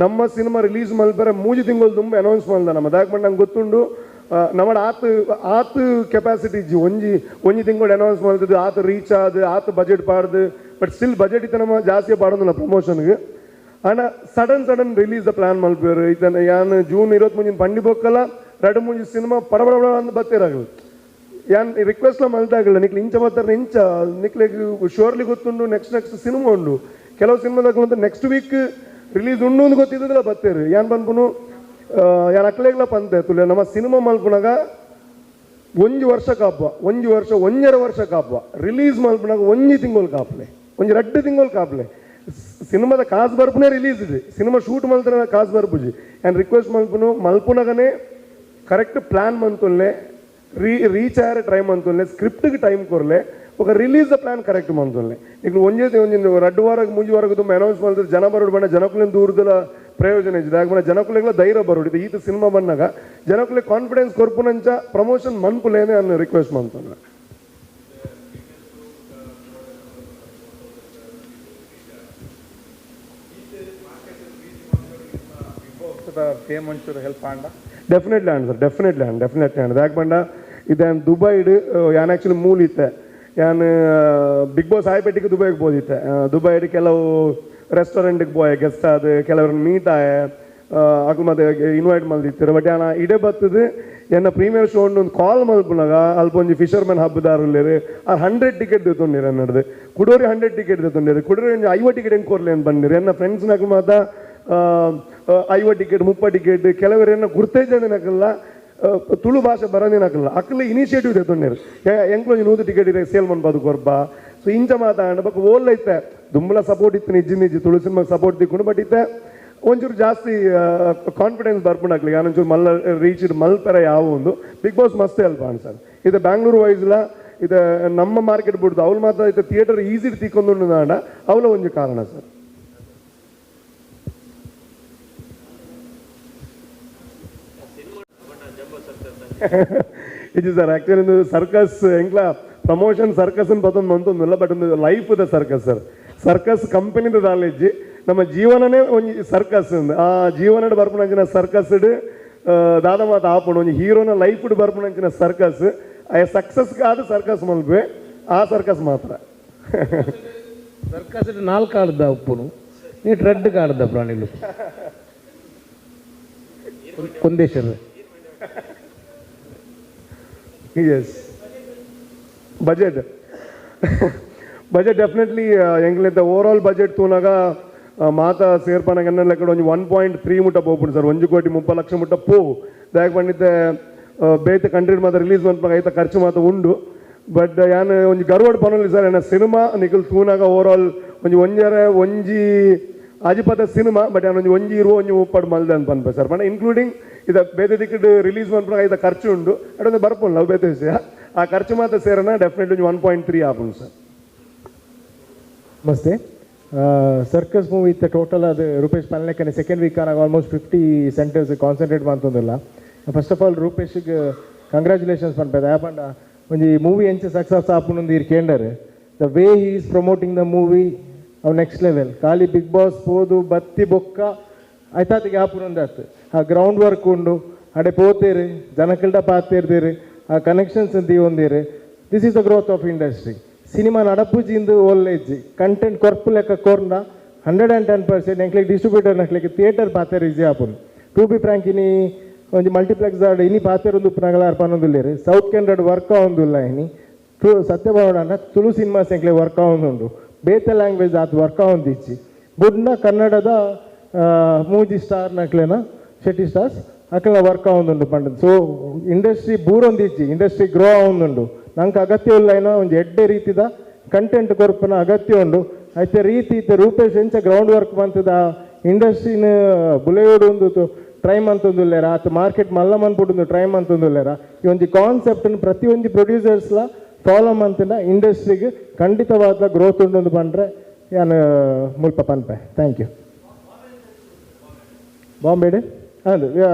ನಮ್ಮ ಸಿನಿಮಾ ರಿಲೀಸ್ ಮಲ್ಪರೆ 3 ತಿಂಗಳು ತುಂಬ ಅನೌನ್ಸ್ ಮಾಡ್ದ ನಮ್ಮ ದಾಕ್ ಮಣ್ಣ ನಂಗೆ ಗೊತ್ತುಂಡು. ನಮ್ಮ ಆತು ಕೆಪಾಸಿಟಿ ಇಜ್ಜಿ ಒಂಜಿ ತಿಂಗಳು ಅನೌನ್ಸ್ ಮಾಡ್ತಿದ್ದು ಆತು ರೀಚ್ ಆದ ಆತು ಬಜೆಟ್ ಪಾಡ್ದು. ಬಟ್ ಸ್ಟಿಲ್ ಬಜೆಟ್ ಇತ್ತ ನಮ್ಮ ಜಾಸ್ತಿ ಪಾಡೋದಿಲ್ಲ ಪ್ರಮೋಷನ್ಗೆ. ಆನ ಸಡನ್ ರಿಲೀಸ್ ಪ್ಲಾನ್ ಮಲ್ಪೇರು ಇದನ್ನು ಯಾನು ಜೂನ್ 23 ಪಂಡಿ ಬೊಕ್ಕಲ್ಲ 2-3 ಸಿನಿಮಾ ಪಡಬಡ ಅಂತ ಬತ್ತಿರಾಗಲ್ಲ. ಯಾನ್ ರಿಕ್ವೆಸ್ಟ್ಲ ಮಲ್ತಾಗಲ್ಲ ನಿಕ್ಲಿ ಇಂಚ ಬರ್ತಾರೆ ಇಂಚ ನಿಕ್ಲಿಗೆ ಶೋರ್ಲಿ ಗೊತ್ತುಂಡು. ನೆಕ್ಸ್ಟ್ ಸಿನಿಮಾ ಉಂಡು. ಕೆಲವು ಸಿನಿಮಾದಾಗ ನೆಕ್ಸ್ಟ್ ವೀಕ್ ರಿಲೀಸ್ ಉಂಡು ಅಂತ ಗೊತ್ತಿದ್ದಲ್ಲ ಬತ್ತೇರು ಯಾನ್ ಬಂದ್ಪುನು ಯಾನ್ ಅಕ್ಲೆಗ್ಲ ಪಂತೆ ತುಲೆ ನಮ್ಮ ಸಿನಿಮಾ ಮಲ್ಪುನಾಗ 1 ವರ್ಷ ಕಾಪ 1.5 ವರ್ಷ ಕಾಪ ರಿಲೀಸ್ ಮಲ್ಪುನಾಗ 1 ತಿಂಗಳು ಕಾಪ್ಲೆ 2 ತಿಂಗಳು ಕಾಪ್ಲೆ ಸಿನಿಮಾದ ಕಾಸು ಬರ್ಪುನೇ ರಿಲೀಸ್ ಇದೆ. ಸಿನಿಮಾ ಶೂಟ್ ಮಲ್ತಾನೆ ಕಾಸು ಬರ್ಪುಜಿ ಯಾನ್ ರಿಕ್ವೆಸ್ಟ್ ಮಲ್ಪುನಾಗನೇ ಕರೆಕ್ಟ್ ಪ್ಲಾನ್ ಮಂತುಲ್ಲೆ ರೀಚ್ ಆಯ್ರೆ ಟ್ರೈ ಮಂತುಲ್ಲೆ ಸ್ಕ್ರಿಪ್ಟ್ಗೆ ಟೈಮ್ ಕೊರಲೆ ఒక ರಿಲೀಸ್ ಪ್ಲಾನ್ ಕರೆಕ್ಟ್ ಮಂತುಲ್ಲೆ. ಈಗ ಒಂದೇ 2 ವಾರ 3 ವಾರ ತುಂಬ ಅನೌನ್ಸ್ ಮಾಡಿದ್ರೆ ಜನ ಬರೋಡು ಬಣ್ಣ ಜನಕ್ಕಲಿಂದ ದೂರದಲ್ಲ ಪ್ರಯೋಜನ ಇದೆ. ಆಗ ಜನಕ್ಕಲಿಗೆಲ್ಲ ಧೈರ್ಯ ಬರೋಡಿದೆ. ಈತ ಸಿನಿಮಾ ಬಂದಾಗ ಜನಕ್ಕಲಿಗೆ ಕಾನ್ಫಿಡೆನ್ಸ್ ಕೊರ್ಪುನಂಚ ಪ್ರಮೋಷನ್ ಮನ್ಪುಲೇನೆ ಅನ್ನ ರಿಕ್ವೆಸ್ಟ್ ಮಂತುಲ್ಲ. ಫೇಮ್ ಒಂಚೂರು help and definitely and sir definitely and ಯಾಕೆ ಬಂಡ ಇದೇನು ದುಬೈಡ್ ಯಾನ್ ಆ್ಯಕ್ಚುಲಿ ಮೂಲ ಇತ್ತೆ ಯಾನ್ ಬಿಗ್ ಬಾಸ್ ಆಯ್ಪೆಟ್ಟಿಗೆ ದುಬೈಗೆ ಬೋದಿತ್ತೆ. ದುಬೈಡ್ ಕೆಲವು ರೆಸ್ಟೋರೆಂಟಿಗೆ ಬೋಯ್ ಗೆಸ್ಟ್ ಅದು ಕೆಲವ್ರನ್ನ ಮೀಟ್ ಆಯ ಅಕ್ಲು ಮತ್ತೆ ಇನ್ವೈಟ್ ಮಲ್ದಿತ್ತಾರೆ. ಬಟ್ ಯಾನ ಇಡೇ ಬರ್ತದೆ ಎನ್ನ ಪ್ರೀಮಿಯರ್ ಶೋ ಒಂದು ಕಾಲ್ ಮಲ್ಪುನಾಗ ಅಲ್ಪ ಒಂಜಿ ಫಿಶರ್ಮನ್ ಹಬ್ಬದಾರಲ್ಲೇರು 100 ಟಿಕೆಟ್ ದಿತ್ತೊಂಡಿರಿ ಅನ್ನಡ್ದು ಕುಡೋರಿ 100 ಟಿಕೆಟ್ ದಿತ್ತೊಂಡಿರಿ ಕುಡೋರಿ 50 ಟಿಕೆಟ್ ಹೆಂಗೆ ಕೊರ್ಲಿ ಅಂತ ಬಂದಿರಿ ಎನ್ನ ಫ್ರೆಂಡ್ಸ್ನಾಗ ಮಾತ 50 ಟಿಕೆಟ್ 30 ಟಿಕೆಟ್ ಕೆಲವರೇನ ಗುರ್ತೇಜನಕಲ್ಲ ತುಳು ಭಾಷೆ ಬರೋದೇನು ಹಾಕಲ್ಲ ಅಕ್ಕಲ್ಲ ಇನಿಷಿಯೇಟಿವ್ ತೆತ್ತೊಂಡೇರು ಎಂಕ್ಲೊಂದು ನೂದು ಟಿಕೆಟ್ ಇದೆ ಸೇಲ್ ಮನ್ಬೋದು ಕೊರ್ಬ ಸೊ ಇಂಚ ಮಾತಾಡ ಬಕ್ ಓಲ್ ಐತೆ ದುಂಬಲ ಸಪೋರ್ಟ್ ಇತ್ತು ನಿಜ್ಜಿ ತುಳು ಸಿನಿಮಾಗೆ ಸಪೋರ್ಟ್ ತಿಕ್ಕೊಂಡು ಬಟ್ ಇತ್ತೆ ಒಂಚೂರು ಜಾಸ್ತಿ ಕಾನ್ಫಿಡೆನ್ಸ್ ಬರ್ಪುಣಾಕ್ಲಿ ಒಂಚೂರು ಮಲ್ಲ ರೀಚ್ ಮಲ್ಪರ ಯಾವ ಒಂದು ಬಿಗ್ ಬಾಸ್ ಮಸ್ತ್ ಹೆಲ್ಪ್ ಅನ್ ಸರ್ ಇದು ಬ್ಯಾಂಗ್ಳೂರು ವೈಸ್ಲ ಇದು ನಮ್ಮ ಮಾರ್ಕೆಟ್ ಬಿಡ್ದು ಅವ್ರು ಮಾತ್ರ ಇದು ಥಿಯೇಟರ್ ಈಸಿ ತಿಕ್ಕೊಂಡು ನಾಡ ಅವಳ ಒಂದು ಕಾರಣ ಸರ್ ಇದು ಸರ್ ಆ್ಯಕ್ಚುಲಿ ಒಂದು ಸರ್ಕಸ್ ಎಂಕ್ಲ ಪ್ರಮೋಷನ್ ಸರ್ಕಸ್ ಅಂತ ಪತ್ತೊಂದು ಮಂತೊಂದಿಲ್ಲ ಬಟ್ ಒಂದು ಲೈಫ್ ದ ಸರ್ಕಸ್ ಸರ್ ಸರ್ಕಸ್ ಕಂಪನಿದ ನಾಲೆಡ್ಜ್ ನಮ್ಮ ಜೀವನನೇ ಒಂದು ಸರ್ಕಸ್ ಆ ಜೀವನ ಬರ್ಪುನಂಚಿನ ಸರ್ಕಸ್ ದಾದ ಮಾತ ಆಪುಂಡು ಒಂದು ಹೀರೋನ ಲೈಫ್ ಬರ್ಪುನಂಚಿನ ಸರ್ಕಸ್ ಆ ಸಕ್ಸಸ್ ಕಾದು ಸರ್ಕಸ್ ಮಲ್ಪೆ ಆ ಸರ್ಕಸ್ ಮಾತ್ರ ಸರ್ಕಸ್ 4 ಆಡ್ದ ಉಪ್ಪುನು ನೀ ರೆಡ್ ಕಾಡ್ದ ಪ್ರಾಣಿಗಳು ಕೊಂದೇಶ್ವರ ಎಸ್ ಬಜೆಟ್ ಡೆಫಿನೆಟ್ಲಿ ಎಂಗ್ಲಿಂದ ಓವರ್ ಆಲ್ ಬಜೆಟ್ ತೂನಾಗ ಮಾತ ಸೇರ್ಪನಾಗ ಲೆಕ್ಕ ಒಂದು 1.3 ಮುಟ್ಟ ಪೋಪುಂಡು ಸರ್ 1,30,30,00,000 ಮುಟ್ಟ ಪೋವು ದಾಯಕ ಪಂಡಿತ ಬೇತೆ ಕಂಟ್ರಿ ಮಾತ್ರ ರಿಲೀಸ್ ಮಾಡ್ಪಾಗ ಐತ ಖರ್ಚು ಮಾತ್ರ ಉಂಡು ಬಟ್ ಯಾನು ಒಂದು ಗರ್ವಡ್ ಪನೊಲಿ ಸರ್ ಏನ ಸಿನಿಮಾ ನಿಖಿಲ್ ತೂನಾಗ ಓವರ್ ಆಲ್ ಒಂಜಿ ಆಜಿಪದ ಸಿನಿಮಾ ಬಟ್ ಯಾನು ಒಂಜಿ ಇರುವ ಒಂಜಿ ಉಪ್ಪಡು ಮಲ್ದೆ ಅಂತ ಪನ್ಪೆ ಸರ್ ಬಟ್ ಇನ್ಕ್ಲೂಡಿಂಗ್ ಇದು ಬೇತೆ ದಿಕ್ಕಿಟ್ಟು ರಿಲೀಸ್ ಮಾಡ್ಪಾಗ ಐತ ಖರ್ಚು ಉಂಡು ಅದೊಂದು ಬರ್ಪುಂಡು ನಾವು ಬೇತೆ ವಿಷಯ ಆ ಖರ್ಚು ಮಾತ್ರ ಸೇರನ ಡೆಫಿನೆಟ್ಲಿ 1.3 ಆಪುಂಡು ಸರ್ ನಮಸ್ತೆ ಸರ್ಕಸ್ ಮೂವಿ ಇತ್ತು ಟೋಟಲ್ ಅದು ರೂಪೇಶ್ ಪನ್ಲೆಕ್ಕನೆ ಸೆಕೆಂಡ್ ವೀಕ್ ಆನಾಗ ಆಲ್ಮೋಸ್ಟ್ 50 ಸೆಂಟರ್ಸ್ ಕಾನ್ಸಂಟ್ರೇಟ್ ಮಾಡ್ತಂದಿಲ್ಲ ಫಸ್ಟ್ ಆಫ್ ಆಲ್ ರೂಪೇಶ್ಗೆ ಕಂಗ್ರ್ಯಾಚುಲೇಷನ್ಸ್ ಪನ್ಪೇದ ಯಾಪಂಡ ಒಂದು ಮೂವಿ ಎಂಚ ಸಕ್ಸಸ್ ಆಪುನೊಂದು ಇರ್ ಕೇಂಡರ್ the way he is promoting the movie ಅವ್ ನೆಕ್ಸ್ಟ್ ಲೆವೆಲ್ ಖಾಲಿ ಬಿಗ್ ಬಾಸ್ ಪೋದು ಬತ್ತಿ ಬೊಕ್ಕ ಆಯ್ತಾತಿಗೆ ಆಪುನೊಂದು ಆತು ಆ ಗ್ರೌಂಡ್ ವರ್ಕ್ ಉಂಡು ಅಡೆ ಪೋತೇರು ಜನಕಲ್ಡ ಪಾತೇರ್ದೇರು ಆ ಕನೆಕ್ಷನ್ಸ್ ಅಂತ ಒಂದೇರು this is the growth of industry cinema ನಡಪುಜಿಂದು ಒಳ್ಳೆಜ್ಜಿ ಕಂಟೆಂಟ್ ಕೊರ್ಪು ಲೆಕ್ಕ ಕೊರ್ನ 110% ಎಂಕ್ಲಿಗೆ ಡಿಸ್ಟ್ರಿಬ್ಯೂಟರ್ ನಕ್ಲಿಕ್ಕೆ ಥಿಯೇಟರ್ ಪಾತೇರು ಈಜಿ ಆಪುನು ಟು ಬಿ ಫ್ರ್ಯಾಂಕ್ ಇನಿ ಒಂದು ಮಲ್ಟಿಪ್ಲೆಕ್ಸ್ ಆಡ್ ಇನಿ ಪಾತೇರೊಂದು ಉಪ್ಪುನಗಲ ಅರ್ಪನೊಂದುಲ್ಲೇರು ಸೌತ್ ಕೆನಡ ವರ್ಕ್ ಆವೊಂದುಲ್ಲ ಇನಿ ಸತ್ಯಭಾವನ ತುಳು ಸಿನಿಮಾಸ್ ಎಂಕ್ಲೆ ವರ್ಕ್ ಆವೊಂದುಂಡು ಬೇತೆ ಲ್ಯಾಂಗ್ವೇಜ್ ಆತು ವರ್ಕ್ ಆವೊಂದಿಚ್ಚಿ ಬುಡ್ನ ಕನ್ನಡದ ಮೂಜಿ ಸ್ಟಾರ್ ನಕ್ಲೆನ ಶೆಟ್ಟಿ ಸ್ಟಾರ್ಸ್ ಅಕ್ಲೆನ ವರ್ಕ್ ಆವೊಂದುಂಡು ಪಂಡದು ಸೊ ಇಂಡಸ್ಟ್ರಿ ಬೂರೊಂದಿಚ್ಚಿ ಇಂಡಸ್ಟ್ರಿ ಗ್ರೋ ಆವೊಂದುಂಡು ನಂಗೆ ಅಗತ್ಯ ಇಲ್ಲ ಏನೋ ಒಂದು ಎಡ್ಡೆ ರೀತಿದ ಕಂಟೆಂಟ್ ಕೊರಪನ ಅಗತ್ಯ ಉಂಡು ಐತೆ ರೀತಿ ಇತ್ತೆ ರೂಪೇಶ್ ಎಂಚ ಗ್ರೌಂಡ್ ವರ್ಕ್ ಬಂತದ ಇಂಡಸ್ಟ್ರಿನ ಬುಲೆಯೋಡು ಒಂದು ಟ್ರೈ ಮಂತೊಂದುಲ್ಲೇರ ಆತ ಮಾರ್ಕೆಟ್ ಮಲ್ಲ ಮನ್ಪುಟ್ಟು ಟ್ರೈ ಮಂತೊಂದುಲ್ಲೇರ ಈ ಒಂದು ಕಾನ್ಸೆಪ್ಟನ್ನು ಪ್ರತಿಯೊಂದು ಪ್ರೊಡ್ಯೂಸರ್ಸ್ಲ ಫಾಲೋ ಮಂತಿನ ಇಂಡಸ್ಟ್ರಿಗೆ ಖಂಡಿತವಾದ ಗ್ರೋತ್ ಉಂಡು ಪಂಡ್ರೆ ನಾನು ಮುಲ್ಪ ಪನ್ಪೆ ಥ್ಯಾಂಕ್ ಯು ಬಾಂಬೆಡೆ ಅದು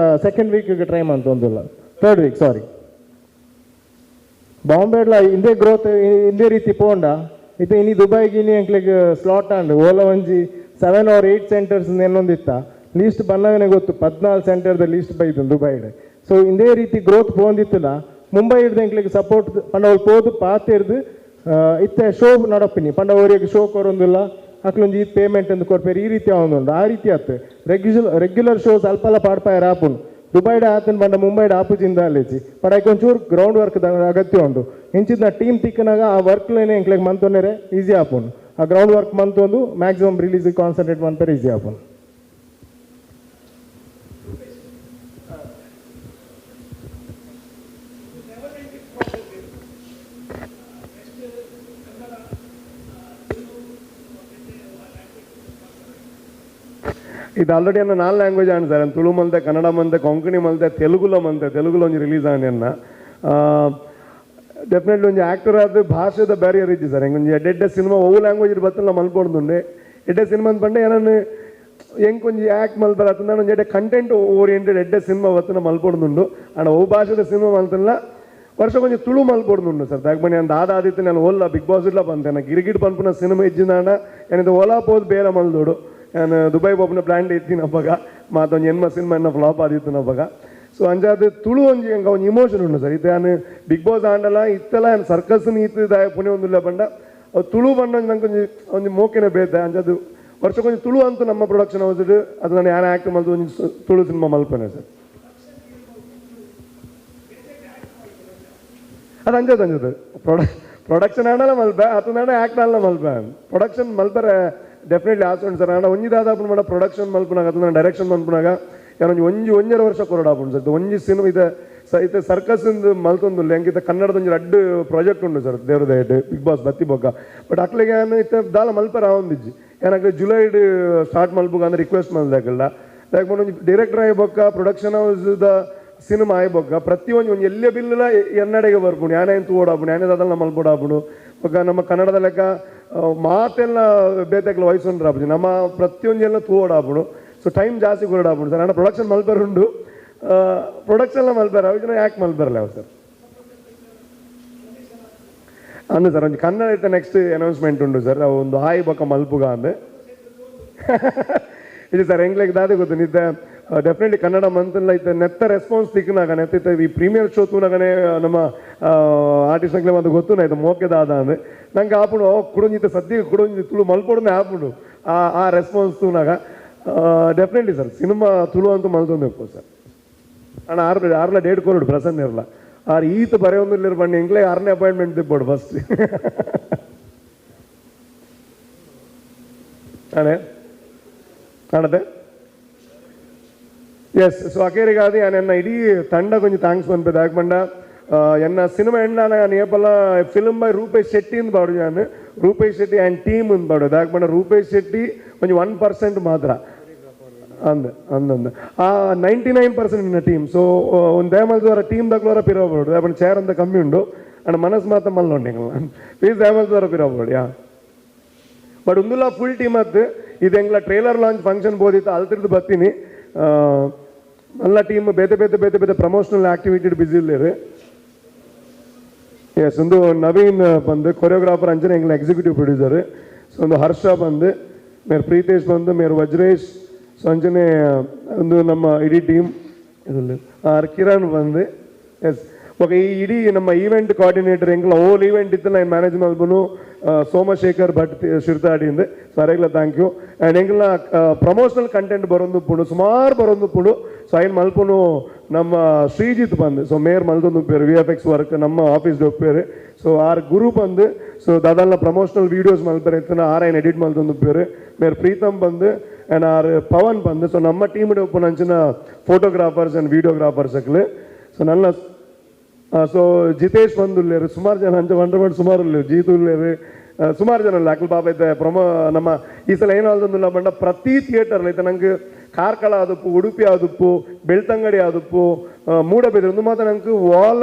ಸೆಕೆಂಡ್ ವೀಕ್ಗೆ ಟ್ರೈ ಮಂತೊಂದುಲ್ಲ ಥರ್ಡ್ ವೀಕ್ ಸಾರಿ ಬಾಂಬೆಡ್ಲ ಇಂದೇ ಗ್ರೋತ್ ಇಂದೇ ರೀತಿ ಪೋಂಡ ಇದು ಇನಿ ದುಬೈಗೆ ಇನಿ ಎಂಕ್ಲಿಗೆ ಸ್ಲಾಟ್ ಆಂಡು ಓಲ ಒಂಜಿ 7 or 8 ಸೆಂಟರ್ಸ್ ಏನೊಂದಿತ್ತ ಲೀಸ್ಟ್ ಬಂದಾಗನೇ ಗೊತ್ತು 14 ಸೆಂಟರ್ದ ಲೀಸ್ಟ್ ಬೈದು ದುಬೈಡ್ ಸೊ ಇಂದೇ ರೀತಿ ಗ್ರೋತ್ ಪೋಂದಿತ್ತಲ್ಲ ಮುಂಬೈ ಹಿಡ್ದು ಎಂಕ್ಲಿಗೆ ಸಪೋರ್ಟ್ ಪಂಡ ಅವ್ರು ಪೋದು ಪಾತಿರ್ದು ಇತ್ತೆ ಶೋ ನಡಪಿನಿ ಪಂಡ ಅವರಿಗೆ ಶೋ ಕೊರೊಂದಿಲ್ಲ ಅಕ್ಲೊಂದು ಈ ಪೇಮೆಂಟ್ ಎಂದು ಕೊಡ್ಪೇರು ಈ ರೀತಿ ಅವನೊಂದು ಆ ರೀತಿ ಆತು ರೆಗ್ಯುಲರ್ ಶೋಸ್ ಅಲ್ಪಲ್ಲ ಪಾಡ್ಪಾಯರ್ ಆಪುನು ದುಬೈಡ್ ಆತನ ಬಂದ ಮುಂಬೈಡ್ ಆಪುಜಿಂದ ಅಲ್ಲಿಜಿ ಬಟ್ ಒಂಚೂರು ಗ್ರೌಂಡ್ ವರ್ಕ್ ಅಗತ್ಯ ಉಂಡು ಹೆಂಚಿದ ಟೀಮ್ ತಿಕ್ಕನಾಗ ಆ ವರ್ಕ್ಲೇನೆ ಎಂಕ್ಲೆಗೆ ಮಂತೊಂದರೆ ಈಸಿ ಆಪುನು ಆ ಗ್ರೌಂಡ್ ವರ್ಕ್ ಮಂತೊಂದು ಮ್ಯಾಕ್ಸಿಮಮ್ ರಿಲೀಸಿಗೆ ಕಾನ್ಸಂಟ್ರೇಟ್ ಮಾಡ್ತಾರೆ ಈಸಿ ಆಪುನು ಇದು ಆಲ್ರೆಡಿ ಅನ್ನ 4 ಲ್ಯಾಂಗ್ವೇಜ್ ಆನ್ ಸರ್ ತುಳು ಮಲ್ತೆ ಕನ್ನಡ ಮಲ್ತೆ ಕೊಂಕಣಿ ಮಲ್ತೆ ತೆಲುಗುలో ಒಂದು ರಿಲೀಸ್ ಆನೆ ಅನ್ನ ಡೆಫಿನೆಟ್ಲಿ ಒಂದು ಆ್ಯಕ್ಟರ್ ಆದ ಭಾಷೆದ ಬ್ಯಾರಿಯರ್ ಇದ್ದು ಸರ್ ಹೆಂಗೆ ಎಡ್ಡೆ ಸಿನಿಮಾ ಒವು ಲ್ಯಾಂಗ್ವೇಜ್ ಬತ್ತಲ್ಲ ಮಲ್ಪೊಂದುಂಡೆ ಎಡ್ಡೆ ಸಿನಿಮಾ ಅಂತ ಪಂಡೆ ಏನನ್ನು ಹೆಂಗೆ ಕೊಂಚ ಆ್ಯಕ್ಟ್ ಮಲ್ಪರ ಆತಂದ ಒಂದು ಎಡ್ಡೆ ಕಂಟೆಂಟ್ ಓರಿಯೆಂಟೆಡ್ ಎಡ್ಡೆ ಸಿನಿಮಾ ಬತ್ತನ ಮಲ್ಪೊಂದುಂಡು ಆಂಡ ಒವು ಭಾಷೆದ ಸಿನಿಮಾ ಮಲ್ತಲ್ಲ ವರ್ಷ ಕೊಂಚ ತುಳು ಮಲ್ಪೊಂದುಂಡು ಸರ್ ದಾಗ್ಬಣಿ ನಾನು ಆದಿತ್ತು ನಾನು ಓಲ್ಲ ಬಿಗ್ ಬಾಸ್ ಇಡ್ಲ ಬಂತೆ ನಾನು ಗಿರಿಗಿಡ್ ಪನ್ಪುನ ಸಿನಿಮಾ ಇಜ್ಜಿಂದಾಂಡ ಏನಿದು ಓಲಾ ಪೋದು ಬೇರೆ ಮಲ್ದೋಡು ನಾನು ದುಬೈ ಒಬ್ಬನ ಪ್ಲ್ಯಾನ್ ಇತ್ತೀನಿ ಹಬ್ಬಗ ಮಾತೊಂದು ಎನ್ಮ ಸಿನಿಮಾ ಎನ್ನ ಫ್ಲಾಪ್ ಆದಿತ್ತು ನಬ್ಬಗ ಸೊ ಅಂಜಾದ ತುಳು ಒಂಜಿ ಹಂಗೆ ಒಂದು ಇಮೋಷನ್ ಉಂಡು ಸರ್ ಇದು ನಾನು ಬಿಗ್ ಬಾಸ್ ಆಂಡಲ್ಲ ಇತ್ತಲ್ಲ ನಾನು ಸರ್ಕಸ್ನ ಇತ್ತಿದ ಪುಣ್ಯ ಒಂದಿಲ್ಲ ಬಂಡ ಅದು ತುಳು ಬಂಡ ನಂಗೆ ಒಂದು ಮೋಕೆನೇ ಬೇತೆ ಅಂಜದು ವರ್ಷ ಕೊಂಚ ತುಳು ಅಂತೂ ನಮ್ಮ ಪ್ರೊಡಕ್ಷನ್ ಹೌದು ಅದು ನಾನು ಯಾರು ಆ್ಯಕ್ಟ್ ಮಾಡಿದ್ರು ಒಂದು ತುಳು ಸಿನಿಮಾ ಮಲ್ಪನೆ ಸರ್ ಅದು ಅಂಜದು ಪ್ರೊಡಕ್ಷನ್ ಆಡಲ್ಲ ಮಲ್ಪೆ ಅದು ಆ್ಯಕ್ಟ್ ಆಡಲ್ಲ ಮಲ್ಪೆ ಪ್ರೊಡಕ್ಷನ್ ಮಲ್ಪರೆ ಡೆಫಿನೆಟ್ಲಿ ಆಸೆ ಉಂಟು ಸರ್ ನಾನು ಒಂಜಿದಾದ ಮಾಡ ಪ್ರೊಡಕ್ಷನ್ ಮಲ್ಪನಾಗ ಅದು ನಾನು ಡೈರೆಕ್ಷನ್ ಮಲ್ಪನಾಗ ಒಂಜರ ವರ್ಷ ಕೊರಡಾಪುಂಡು ಸರ್ ಒಂಜಿ ಸಿನಿಮಾ ಇದೆ ಸರ್ಕಸ್ ಮಲ್ತೊಂದುಲ್ಲ ಹೆಂಗಿತ್ತ ಕನ್ನಡದ ಒಂಜಿ ರಡ್ಡು ಪ್ರಾಜೆಕ್ಟ್ ಉಂಡು ಸರ್ ದೇವ್ರದ ಬಿಗ್ ಬಾಸ್ ಬತ್ತಿ ಬೊಕ್ಕ ಬಟ್ ಅಕ್ಲೆಗೆ ಇತ್ತ ದಾಲ ಮಲ್ಪರ ಆವೊಂದಿಜ್ಜಿ ಏನಕ್ಕೆ ಜುಲೈಡ್ ಸ್ಟಾರ್ಟ್ ಮಲ್ಪುಗ ಅಂದ್ರೆ ರಿಕ್ವೆಸ್ಟ್ ಮಲ್ದಾಕಲ್ಲ ಲೈಕ್ ಒಂದು ಡೈರೆಕ್ಟರ್ ಆಗಿ ಬೊಕ್ಕ ಪ್ರೊಡಕ್ಷನ್ ಹೌಸ್ದ ಸಿನಿಮಾ ಆಗಿ ಬೊಕ್ಕ ಪ್ರತಿಯೊಂದು ಎಲ್ಲೇ ಬಿಲ್ಲ ಎನ್ನಡೆಗೆ ಬರ್ಪುಣು ಯಾನೇ ತೂಡಾಪುಣು ಯಾನೇ ಅದಲ್ಲ ಮಲ್ಪಡಾಪುಣು ಬೊಕ್ಕ ನಮ್ಮ ಕನ್ನಡದ ಲೆಕ್ಕ ಮಾತೆಲ್ಲ ಬೇತೆಗ್ಲ ವಯಸ್ಸೊಂಡ್ರಾಪುಜಿ ನಮ್ಮ ಪ್ರತಿಯೊಂದು ಎಲ್ಲ ತೂಡಾಪುಣು ಸೊ ಟೈಮ್ ಜಾಸ್ತಿ ಕೊರಡಾಪುಣು ಸರ್ ಅಣ್ಣ ಪ್ರೊಡಕ್ಷನ್ ಮಲ್ಪರುಂಡು ಪ್ರೊಡಕ್ಷನ್ ಮಲ್ಪರ ಅವಿನ ಯಾಕೆ ಮಲ್ಪರಲ್ಲ ಅವು ಸರ್ ಅಂದು ಸರ್ ಒಂದು ಕನ್ನಡ ಇತ್ತ ನೆಕ್ಸ್ಟ್ ಅನೌನ್ಸ್ಮೆಂಟ್ ಉಂಟು ಸರ್ ಒಂದು ಆಯಿ ಬೊಕ್ಕ ಮಲ್ಪುಗ ಅಂದು ಇದು ಸರ್ ಹೆಂಗ್ಲಿಗೆ ದಾದಿ ಗೊತ್ತು ನಿದ್ದ ಡೆಫಿನೆಟ್ಲಿ ಕನ್ನಡ ಮಂತಲ್ಲ ಇತ್ತ ನೆತ್ತ ರೆಸ್ಪಾನ್ಸ್ ತಿಕ್ಕನಾಗ ನೆತ್ತ ಈ ಪ್ರೀಮಿಯರ್ ಶೋ ತೂನಾಗನೇ ನಮ್ಮ ಆರ್ಟಿಸ್ಟ್ಗೆ ಒಂದು ಗೊತ್ತು ಇದು ಮೋಕೆದಾದ ಅಂದ್ರೆ ನಂಗೆ ಆಪುಡು ಕುಡೊಂಜಿತ್ತ ಸದ್ಯಕ್ಕೆ ಕುಡೊಂಜಿ ತುಳು ಮಲ್ಪೊಡನೆ ಆಪುಡು ಆ ರೆಸ್ಪಾನ್ಸ್ ತೂನಾಗ ಡೆಫಿನೆಟ್ಲಿ ಸರ್ ಸಿನಿಮಾ ತುಳು ಅಂತೂ ಮಲ್ತೊಂದು ಸರ್ ಅಣ್ಣ ಆರ್ಲ ಡೇಟ್ ಕೊರಡು ಪ್ರಸನ್ನ ಇರಲ್ಲ ಆರು ಈತ ಬರೆಯೊಂದಿಲ್ಲ ಬಣ್ಣ ಇಂಗ್ಲೇ 6ನೇ ಅಪಾಯಿಂಟ್ಮೆಂಟ್ ತಿಪ್ಪೋಡು ಫಸ್ಟ್ ಅಣೆ ಕಾಣತೆ ಎಸ್ ಸೊ ಅಕೇರಿಗಾದಿ ಎನ್ನ ಇಡೀ ತಂಡ ಕೊಂಚ ಥ್ಯಾಂಕ್ಸ್ ಪನ್ಪೇದು ಯಾಕೆ ಪಂಡ ಎನ್ನ ಸಿನಿಮಾ ಎಂಡಾನ ನೇಪಲ ಫಿಲ್ಮ್ ಬೈ ರೂಪೇಶ್ ಶೆಟ್ಟಿ ಅಂತ ಬಾಡು ನಾನು ರೂಪೇಶ್ ಶೆಟ್ಟಿ ಆ್ಯಂಡ್ ಟೀಮ್ ಅಂತ ಬಾಡೋದು ಯಾಕೆ ಪಂಡ ರೂಪೇಶ್ ಶೆಟ್ಟಿ ಕೊಂಚ 1% ಮಾತ್ರ ಅಂದ ಆ 99% ಇನ್ನ ಟೀಮ್ ಸೊ ಒಂದು ದಯಮಲ್ದವರ ಟೀಮ್ ದಕ್ಲವರ ಪಿರಬಹುದು ಯಾಪಂಡ ಚೇರ್ ಅಂತ ಕಮ್ಮಿ ಉಂಡು ಅಂಡ್ ಮನಸ್ಸು ಮಾತ್ರ ಮಲ್ಲೊಂಡೆ ಪ್ಲೀಸ್ ದಯಮಲ್ದವರ ಪಿರಬಹುದು ಯಾ ಬಟ್ ಒಂದುಲ್ಲ ಫುಲ್ ಟೀಮ್ ಅತ್ತು ಇದು ಎಂಗ್ಲ ಟ್ರೇಲರ್ ಲಾಂಚ್ ಫಂಕ್ಷನ್ ಬೋದಿತ್ತು ಅಲ್ತಿರ್ದು ಬರ್ತೀನಿ ಎಲ್ಲ ಟೀಮ್ ಬೇತೆ ಪ್ರಮೋಷನಲ್ ಆಕ್ಟಿವಿಟಿ ಬಿಸಿ ಇಲ್ಲೇರು ಎಸ್ ಒಂದು ನವೀನ್ ಬಂದು ಕೊರಿಯೋಗ್ರಾಫರ್ ಅಂಜನೆ ಎಂಗ್ಲ ಎಕ್ಸಿಕ್ಯೂಟಿವ್ ಪ್ರೊಡ್ಯೂಸರ್ ಸೊ ಒಂದು ಹರ್ಷ ಬಂದು ಮೇರ್ ಪ್ರೀತೇಶ್ ಬಂದು ಮೇರ್ ವಜ್ರೇಶ್ ಸೊ ಅಂಜನೆ ಒಂದು ನಮ್ಮ ಇಡೀ ಟೀಮ್ ಕಿರಣ್ ಬಂದು ಎಸ್ ಓಕೆ ಈ ಇಡೀ ನಮ್ಮ ಈವೆಂಟ್ ಕೋಆರ್ಡಿನೇಟರ್ ಎಂಗ್ಲ ಹೋಲ್ ಈವೆಂಟ್ ಇತ್ತು ನಾನು ಮ್ಯಾನೇಜ್ ಮಾಡ್ಬೋದು ಸೋಮಶೇಖರ್ ಭಟ್ ಶಿರ್ತಾಡಿಂದ ಸೊ ಅರೆಗ್ಲ ಥ್ಯಾಂಕ್ ಯು ಆ್ಯಂಡ್ ಎಂಗ್ಲ ಪ್ರಮೋಷನಲ್ ಕಂಟೆಂಟ್ ಬರೋದು ಪುಡು ಸುಮಾರು ಬರೋದು ಪುಡು ಸೊ ಐನ್ ಮಲ್ಪನು ನಮ್ಮ ಶ್ರೀಜಿತ್ ಬಂದು ಸೊ ಮೇಯರ್ ಮಲ್ದೊಂದು ಉಪ್ಪೇರು VFX ವರ್ಕ್ ನಮ್ಮ ಆಫೀಸ್ದು ಉಪ್ಪೇರು ಸೊ ಆರ್ ಗುರು ಬಂದು ಸೊ ದಾದಲ್ನ ಪ್ರಮೋಷನಲ್ ವೀಡಿಯೋಸ್ ಮಲ್ಪೇರು ಇತ್ತು ಆರ್ ಎಡಿಟ್ ಮಲ್ದೊಂದು ಉಪ್ಪೇರು ಮೇರ್ ಪ್ರೀತಮ್ ಬಂದು ಆ್ಯಂಡ್ ಆರ್ ಪವನ್ ಬಂದು ಸೊ ನಮ್ಮ ಟೀಮ್ ಉಪ್ಪು ಅಂಚಿನ ಫೋಟೋಗ್ರಾಫರ್ಸ್ ಆ್ಯಂಡ್ ವೀಡಿಯೋಗ್ರಾಫರ್ಸ್ ಅಕ್ಲು ಸೊ ನನ್ನ ಸೊ ಜಿತೇಶ್ ಬಂದುಲ್ಲೇರು ಸುಮಾರು ಜನ ಅಂಚ ವಂಡರ್ಬಂಡ್ ಸುಮಾರು ಉಲ್ಲೇರು ಜೀತು ಉಲ್ಲೇರು ಸುಮಾರು ಜನ ಇಲ್ಲ ಅಕ್ಲು ಪಾಪ ಐತೆ ನಮ್ಮ ಈ ಸಲ ಏನಾಲ್ದೊಂದಿಲ್ಲ ಬಂಡ ಪ್ರತಿ ಥಿಯೇಟರ್ಲಿ ಐತೆ ನಂಗೆ ಕಾರ್ಕಳ ಆದಪ್ಪು ಉಡುಪಿ ಆದಪ್ಪು ಬೆಳ್ತಂಗಡಿ ಆದಪ್ಪು ಮೂಡಬಿದ್ರೆ ಒಂದು ಮಾತ್ರ ನಂಗೆ ವಾಲ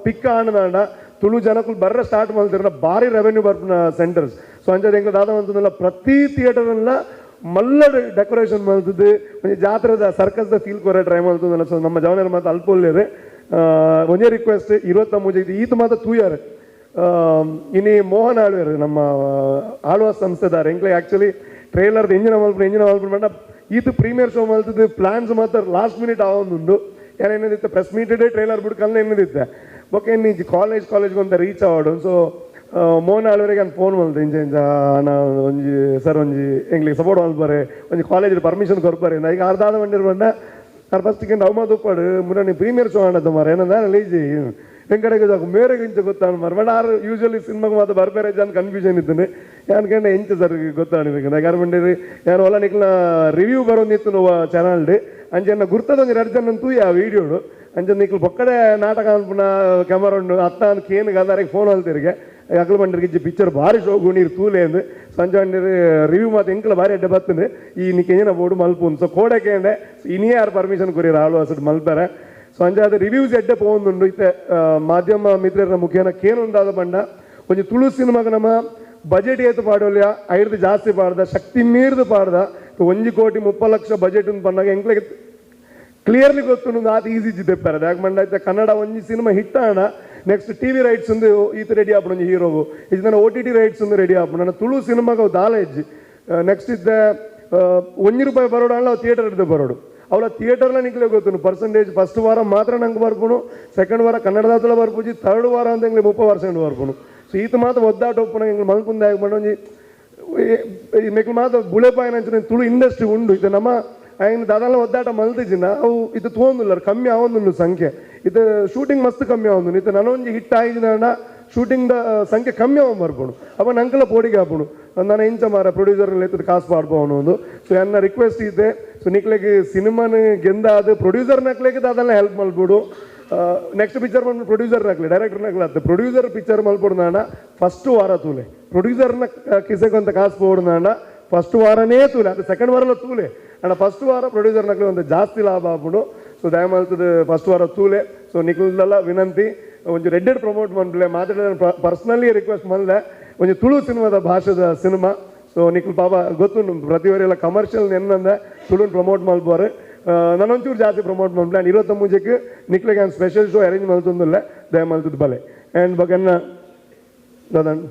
ಪಿಕ್ಕ ಆಣದಾಂಡ ತುಳು ಜನಕ್ಕೂ ಬರ್ರ ಸ್ಟಾರ್ಟ್ ಮಾಡ್ತಿರ ಭಾರಿ ರೆವೆನ್ಯೂ ಬರ್ಪನ ಸೆಂಟರ್ಸ್ ಸೊ ಅಂಚದ ಹೆಂಗೆ ದಾದ ಅಂತಂದಿಲ್ಲ ಪ್ರತಿ ಥಿಯೇಟರ್ನೆಲ್ಲ ಮಲ್ಲ ಡೆಕೋರೇಷನ್ ಮಾಡ್ತದೆ ಒಂದು ಜಾತ್ರೆದ ಸರ್ಕಸ್ದ ಫೀಲ್ ಕೊರೆ ಟ್ರೈ ಮಾಡ್ತದಲ್ಲ ಸೊ ನಮ್ಮ ಜವನರು ಮಾತ್ರ ಅಲ್ಪ ಒಳ್ಳೆಯರು ಒಂದೇ ರಿಕ್ವೆಸ್ಟ್ 20 ಮುಂಜೆ ಈತ ಮಾತ್ರ ತೂಯಾರೆ ಇನಿ ಮೋಹನ್ ಆಳ್ವೇರು ನಮ್ಮ ಆಳ್ವಾಸ್ ಸಂಸ್ಥೆದಾರ ಎಂಕ್ಲೆ ಆ್ಯಕ್ಚುಲಿ ಟ್ರೇಲರ್ದು ಎಂಜಿನ ಮಲ್ಪು ಬೇಡ ಈತ ಪ್ರೀಮಿಯರ್ ಶೋ ಮಲ್ತದ್ದು ಪ್ಲಾನ್ಸ್ ಮಾತ್ರ ಲಾಸ್ಟ್ ಮಿನಿಟ್ ಆವೊಂದುಂಡು ಏನೇನಿತ್ತು ಪ್ರೆಸ್ ಮೀಟೆಡೇ ಟ್ರೇಲರ್ ಬಿಡ್ಕಲ್ಲ ಏನಿದಿತ್ತೆ ಓಕೆ ನೀ ಕಾಲೇಜ್ಗೆ ಒಂದು ರೀಚ್ ಆವಾಡು ಸೊ ಮೋಹನ್ ಆಳ್ವರಿಗೆ ನಾನು ಫೋನ್ ಮಲ್ತೆ ಇಂಚ ನಾ ಒಂಜಿ ಸರ್ ಒಂಜಿ ಎಂಗ್ಲಿಗೆ ಸಪೋರ್ಟ್ ಮಲ್ಪರೆ ಒಂಜಿ ಕಾಲೇಜ್ ಪರ್ಮಿಷನ್ ಕೊರ್ಪರೆ ಈಗ ಅರ್ಧಾದ ಬಂದಿರ್ ಬಂಡ ನಾನು ಫಸ್ಟಿಗೆ ಅವಮಾದ ಉಪ್ಪಾಡು ಮುನ್ನ ನೀವು ಪ್ರೀಮಿಯರ್ ಶೋ ಆಡದ್ದು ಮಾರ ಏನಂದ ಲೀಜಿ ಹೆಂಗಡೆಗೆ ಮೇರೆಗೆ ಇಂಚ ಗೊತ್ತಾಣ ಮಾರ ಬಟ್ ಆರು ಯೂಶಲಿ ಸಿನಿಮಾಗೆ ಮಾತ್ರ ಬರ್ಬೇರೆ ಜನ ಕನ್ಫ್ಯೂಷನ್ ಇದ್ದಾನೆ ಯಾನ್ಕಂಡೆ ಎಂಚ ಸರ್ ಗೊತ್ತಾಣಿಬೇಕು ಯಾರು ಬಂದಿರಿ ಯಾರು ಹೊಲ ನಿಕ್ಲ ರಿವ್ಯೂ ಬರೋದಿತ್ತು ನಾವು ಚಾನಲ್ಡಿ ಅಂಚೆನ್ನ ಗುರ್ತದೊಂದು 2 ಜನ ತೂಯಿ ಆ ವೀಡಿಯೋಡು ಅಂಚೆ ನಿಕ್ಲು ಪಕ್ಕಡೆ ನಾಟಕ ಅನ್ಪುನ ಕ್ಯಾಮರಾ ಉಂಡು ಅತ್ತ ಅಂತ ಕೇನಿಗೆ ಅದಾರಿಗೆ ಫೋನ್ ಅಲ್ತಿರಿಗೆ ಅಕ್ಲು ಬಂದಿರಿಗೆ ಇಜ್ಜಿ ಪಿಕ್ಚರ್ ಭಾರಿ ಶೋ ಗುಣೀರು ತೂಲೆ ಅಂದು ಸಂಜೆ ಬಂದಿರಿ ರಿವ್ಯೂ ಮಾತ್ರ ಎಂಕ್ಲ ಭಾರಿ ಅಡ್ಡೆ ಬರ್ತದೆ ಈ ನಿಕ್ಕೆಂಜಿನ ಬೋರ್ಡು ಮಲ್ಪುಂದು ಸೊ ಕೋಡಕ್ಕೆ ಅಂಡೆ ಇನಿಯೇ ಯಾರು ಪರ್ಮಿಷನ್ ಕೊರಿಯರು ಆಳು ಅಸಡ್ ಮಲ್ಪಾರೆ ಸೊ ಅಂಜೆ ಅದು ರಿವ್ಯೂಸ್ ಎಡ್ಡೆ ಪೋಂದುಂಡು ಇತ್ತೆ ಮಾಧ್ಯಮ ಮಿತ್ರರ ಮುಖೇನ ಕೇನೊಂದಾದ ಬಂಡ ಒಂಜಿ ತುಳು ಸಿನಿಮಾಗ ನಮ್ಮ ಬಜೆಟ್ ಏತು ಪಾಡೋಲ್ಯ ಐದು ಜಾಸ್ತಿ ಪಾಡ್ದ ಶಕ್ತಿ ಮೀರ್ದು ಪಾಡ್ದ 1 ಕೋಟಿ 30 ಲಕ್ಷ ಬಜೆಟ್ ಬಂದಾಗ ಎಂಕ್ಲೆಗೆ ಕ್ಲಿಯರ್ಲಿ ಗೊತ್ತು ಅದು ಈಸಿ ತೆಪ್ಪಾರೆ ಯಾಕೆ ಮಂಡ ಆಯ್ತಾ ಕನ್ನಡ ಒಂಜಿ ಸಿನಿಮಾ ಹಿಟ್ ಆಣ ನೆಕ್ಸ್ಟ್ TV ರೈಟ್ಸ್ ಒಂದು ಈತ ರೆಡಿ ಆಪಣ ಒಂಜಿ ಹೀರೋಗು ಇದು ನನ್ನ OTT ರೈಟ್ಸ್ ಒಂದು ರೆಡಿ ಆಪಣ ನನ್ನ ತುಳು ಸಿನಿಮಾಗ ದಾಲ ಹೆಜ್ಜಿ ನೆಕ್ಸ್ಟ್ ಇದ್ದ ₹1 ಬರೋಡು ಅಲ್ಲ ಥಿಯೇಟರ್ ಇದ್ದು ಬರೋಡು ಅವಳ ಥಿಯೇಟರ್ಲ ನಿಕ್ಲೆ ಗೊತ್ತು ಪರ್ಸೆಂಟೇಜ್ ಫಸ್ಟ್ ವಾರ ಮಾತ್ರ ನಂಗೆ ಬರ್ಪುಣು ಸೆಕೆಂಡ್ ವಾರ ಕನ್ನಡದಾತಲ ಬರ್ಪುಜಿ 3rd ವಾರ ಅಂತ ಎಂಗ್ಲಿ 30% ಬರ್ಪುಣು ಸೊ ಈತ ಮಾತ್ರ ಒದ್ದಾಟ ಒಪ್ಪುನ ಎಂಗ್ಲಿ ಮಲ್ಪುಂದ ಆಗ್ಬಂಡ ಒಂಜಿ ಮೆಕ್ಲು ಮಾತ್ರ ಬುಳೆಪಾಯನ ಅಂಚನೆ ತುಳು ಇಂಡಸ್ಟ್ರಿ ಉಂಡು ಇದು ನಮ್ಮ ఆయన దాదాపు వద్దాట మల్తిజిన అవు ఇది తోందున్నారు కమ్మి అవొందుండు సంఖ్య ಇದು ಶೂಟಿಂಗ್ ಮಸ್ತ್ ಕಮ್ಮಿ ಆವೊಂದು ಇತ್ತು ನನೊಂಜಿ ಹಿಟ್ ಆಯ್ದಿನ ಶೂಟಿಂಗ್ದ ಸಂಖ್ಯೆ ಕಮ್ಮಿ ಆವೊಂದು ಬರ್ಬೋದು ಅವ ನಂಕಲ ಪೋಡಿಗೆ ಹಾಪುಡು ನಾನು ಇಂಚ ಮಾರ ಪ್ರೊಡ್ಯೂಸರ್ ಎತ್ತದ ಕಾಸು ಪಾಡ್ಬೋನು ಒಂದು ಸೊ ನನ್ನ ರಿಕ್ವೆಸ್ಟ್ ಇದೆ ಸೊ ಸೊ ನಿಕ್ಲೆಗೆ ಸಿನಿಮಾನ ಗೆಂದ ಅದು ಪ್ರೊಡ್ಯೂಸರ್ ನಕ್ಲೆಗೆ ಅದೆಲ್ಲ ಹೆಲ್ಪ್ ಮಾಡ್ಬೋದು. ನೆಕ್ಸ್ಟ್ ಪಿಕ್ಚರ್ ಬಂದು ಪ್ರೊಡ್ಯೂಸರ್ ನಕ್ಲೆ ಡೈರೆಕ್ಟರ್ ನಕ್ಲೆ ಅದು ಪ್ರೊಡ್ಯೂಸರ್ ಪಿಕ್ಚರ್ ಮಲ್ಪಡ್ದಾಂಡ ಫಸ್ಟ್ ವಾರ ತೂಲೆ ಪ್ರೊಡ್ಯೂಸರ್ನ ಕಿಸೆಗೊಂತ ಕಾಸು ಪೋಡ್ದಾಂಡ ಫಸ್ಟ್ ವಾರನೇ ತೂಲೆ ಅದು ಸೆಕೆಂಡ್ ವಾರಲ್ಲ ತೂಲೆ ಅಂಡ್ ಫಸ್ಟ್ ವಾರ ಪ್ರೊಡ್ಯೂಸರ್ ನಕ್ಲೆ ಒಂದು ಜಾಸ್ತಿ ಲಾಭ ಆಗ್ಬಿಡು. ಸೊ ದಯಮಾಲ್ತದ ಫಸ್ಟ್ ವಾರ ತೂಲೆ. ಸೊ ನಿಕ್ಲೆಲ್ಲ ವಿನಂತಿ ಒಂದು ರೆಡ್ಡೆಡ್ ಪ್ರಮೋಟ್ ಮಾಡಲೇ ಮಾತಾಡಿದ ಪರ್ಸ್ನಲಿ ರಿಕ್ವೆಸ್ಟ್ ಮಾಡಲೆ ಒಂದು ತುಳು ಸಿನಿಮಾದ ಭಾಷೆದ ಸಿನಿಮಾ. ಸೊ ನಿಕ್ಲು ಪಾಪ ಗೊತ್ತು ಪ್ರತಿವರೆಲ್ಲ ಕಮರ್ಷಿಯಲ್ ನೆನ್ನಂದ ತುಳುನ್ ಪ್ರಮೋಟ್ ಮಾಡ್ಬೋರು. ನಾನೊಂಚೂರು ಜಾಸ್ತಿ ಪ್ರಮೋಟ್ ಮಾಡ್ಬಿಲ್ಲ ಆ್ಯಂಡ್ 23ಕ್ಕೆ ನಿಕ್ಲಿಗೆ ಒಂದು ಸ್ಪೆಷಲ್ ಶೋ ಅರೇಂಜ್ ಮಾಡ್ತಂದಿಲ್ಲ ದಯಮಾಲ್ತದ ಬಲೆ ಆ್ಯಂಡ್ ಬಗನ್ನ ದಾದನ್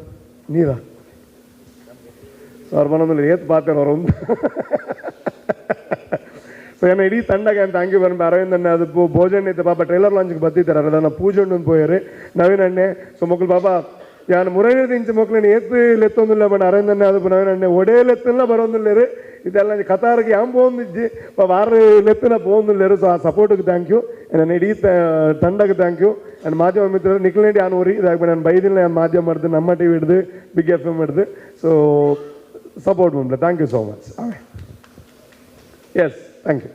ನೀರಾ ಅವ್ರು ಬಂದಿಲ್ಲ ಏತ್ ಪಾತಾರ ಅವ್ರು ಒಂದು ಸೊ ಏನು ಇಡೀ ತಂಡಗೆ ಅಂತ ಥ್ಯಾಂಕ್ ಯು ಬರ ಅರವಿಂದ್ ಅದು ಭೋಜನ ಇತ್ತು ಪಾಪ ಟ್ರೈಲರ್ ಲಾಂಚ್ಗೆ ಬರ್ತಿದ್ದಾರೆ ಅದನ್ನು ಪೂಜೆ ಪೋಯರು ನವೀನ್ ಅಣ್ಣೆ. ಸೊ ಮಕ್ಕಳು ಪಾಪ ಯಾನು ಮುರೈದು ಇಂಚು ಮಕ್ಕಳನ್ನ ಎತ್ತು ಲೆತ್ತೊಂದಿಲ್ಲ ಬಣ್ಣ ಅರವಿಂದನ್ನೇ ಅದು ನವೀನ್ ಅಣ್ಣೆ ಒಡೆಯಲೆತ್ತಲ್ಲ ಬರೋದಿಲ್ಲ ಇದೆಲ್ಲ ಕತಾರಿಗೆ ಯಾಮ್ పోందిಜ್ಜಿ ವಾರ ಲೆತ್ತಿನ పోందిಲ್ಲ. ಸೊ ಆ ಸಪೋರ್ಟ್ಗೆ ಥ್ಯಾಂಕ್ ಯು ನಾನು ಇಡೀ ತಂಡಕ್ಕೆ ಥ್ಯಾಂಕ್ ಯು ಆ್ಯಂಡ್ ಮಾಧ್ಯಮ ಮಿತ್ರರು ನಿಕ್ಲೇಂಡಿ ಯಾನು ಊರಿ ಇದಾಗ್ಬೇಡಿ ನಾನು ಬೈದಿಲ್ಲ ನಾನು ಮಾಧ್ಯಮ ಮಾಡಿದೆ ನಮ್ಮ ಟಿ ವಿ ಹಿಡ್ದು ಬಿಗ್ ಎಫ್ ಎಮ್ ಹಿಡ್ದು. ಸೊ ಸಪೋರ್ಟ್ ಮಾಡ್ಬಿಡ್ಲೆ thank you so much. Yes thank you.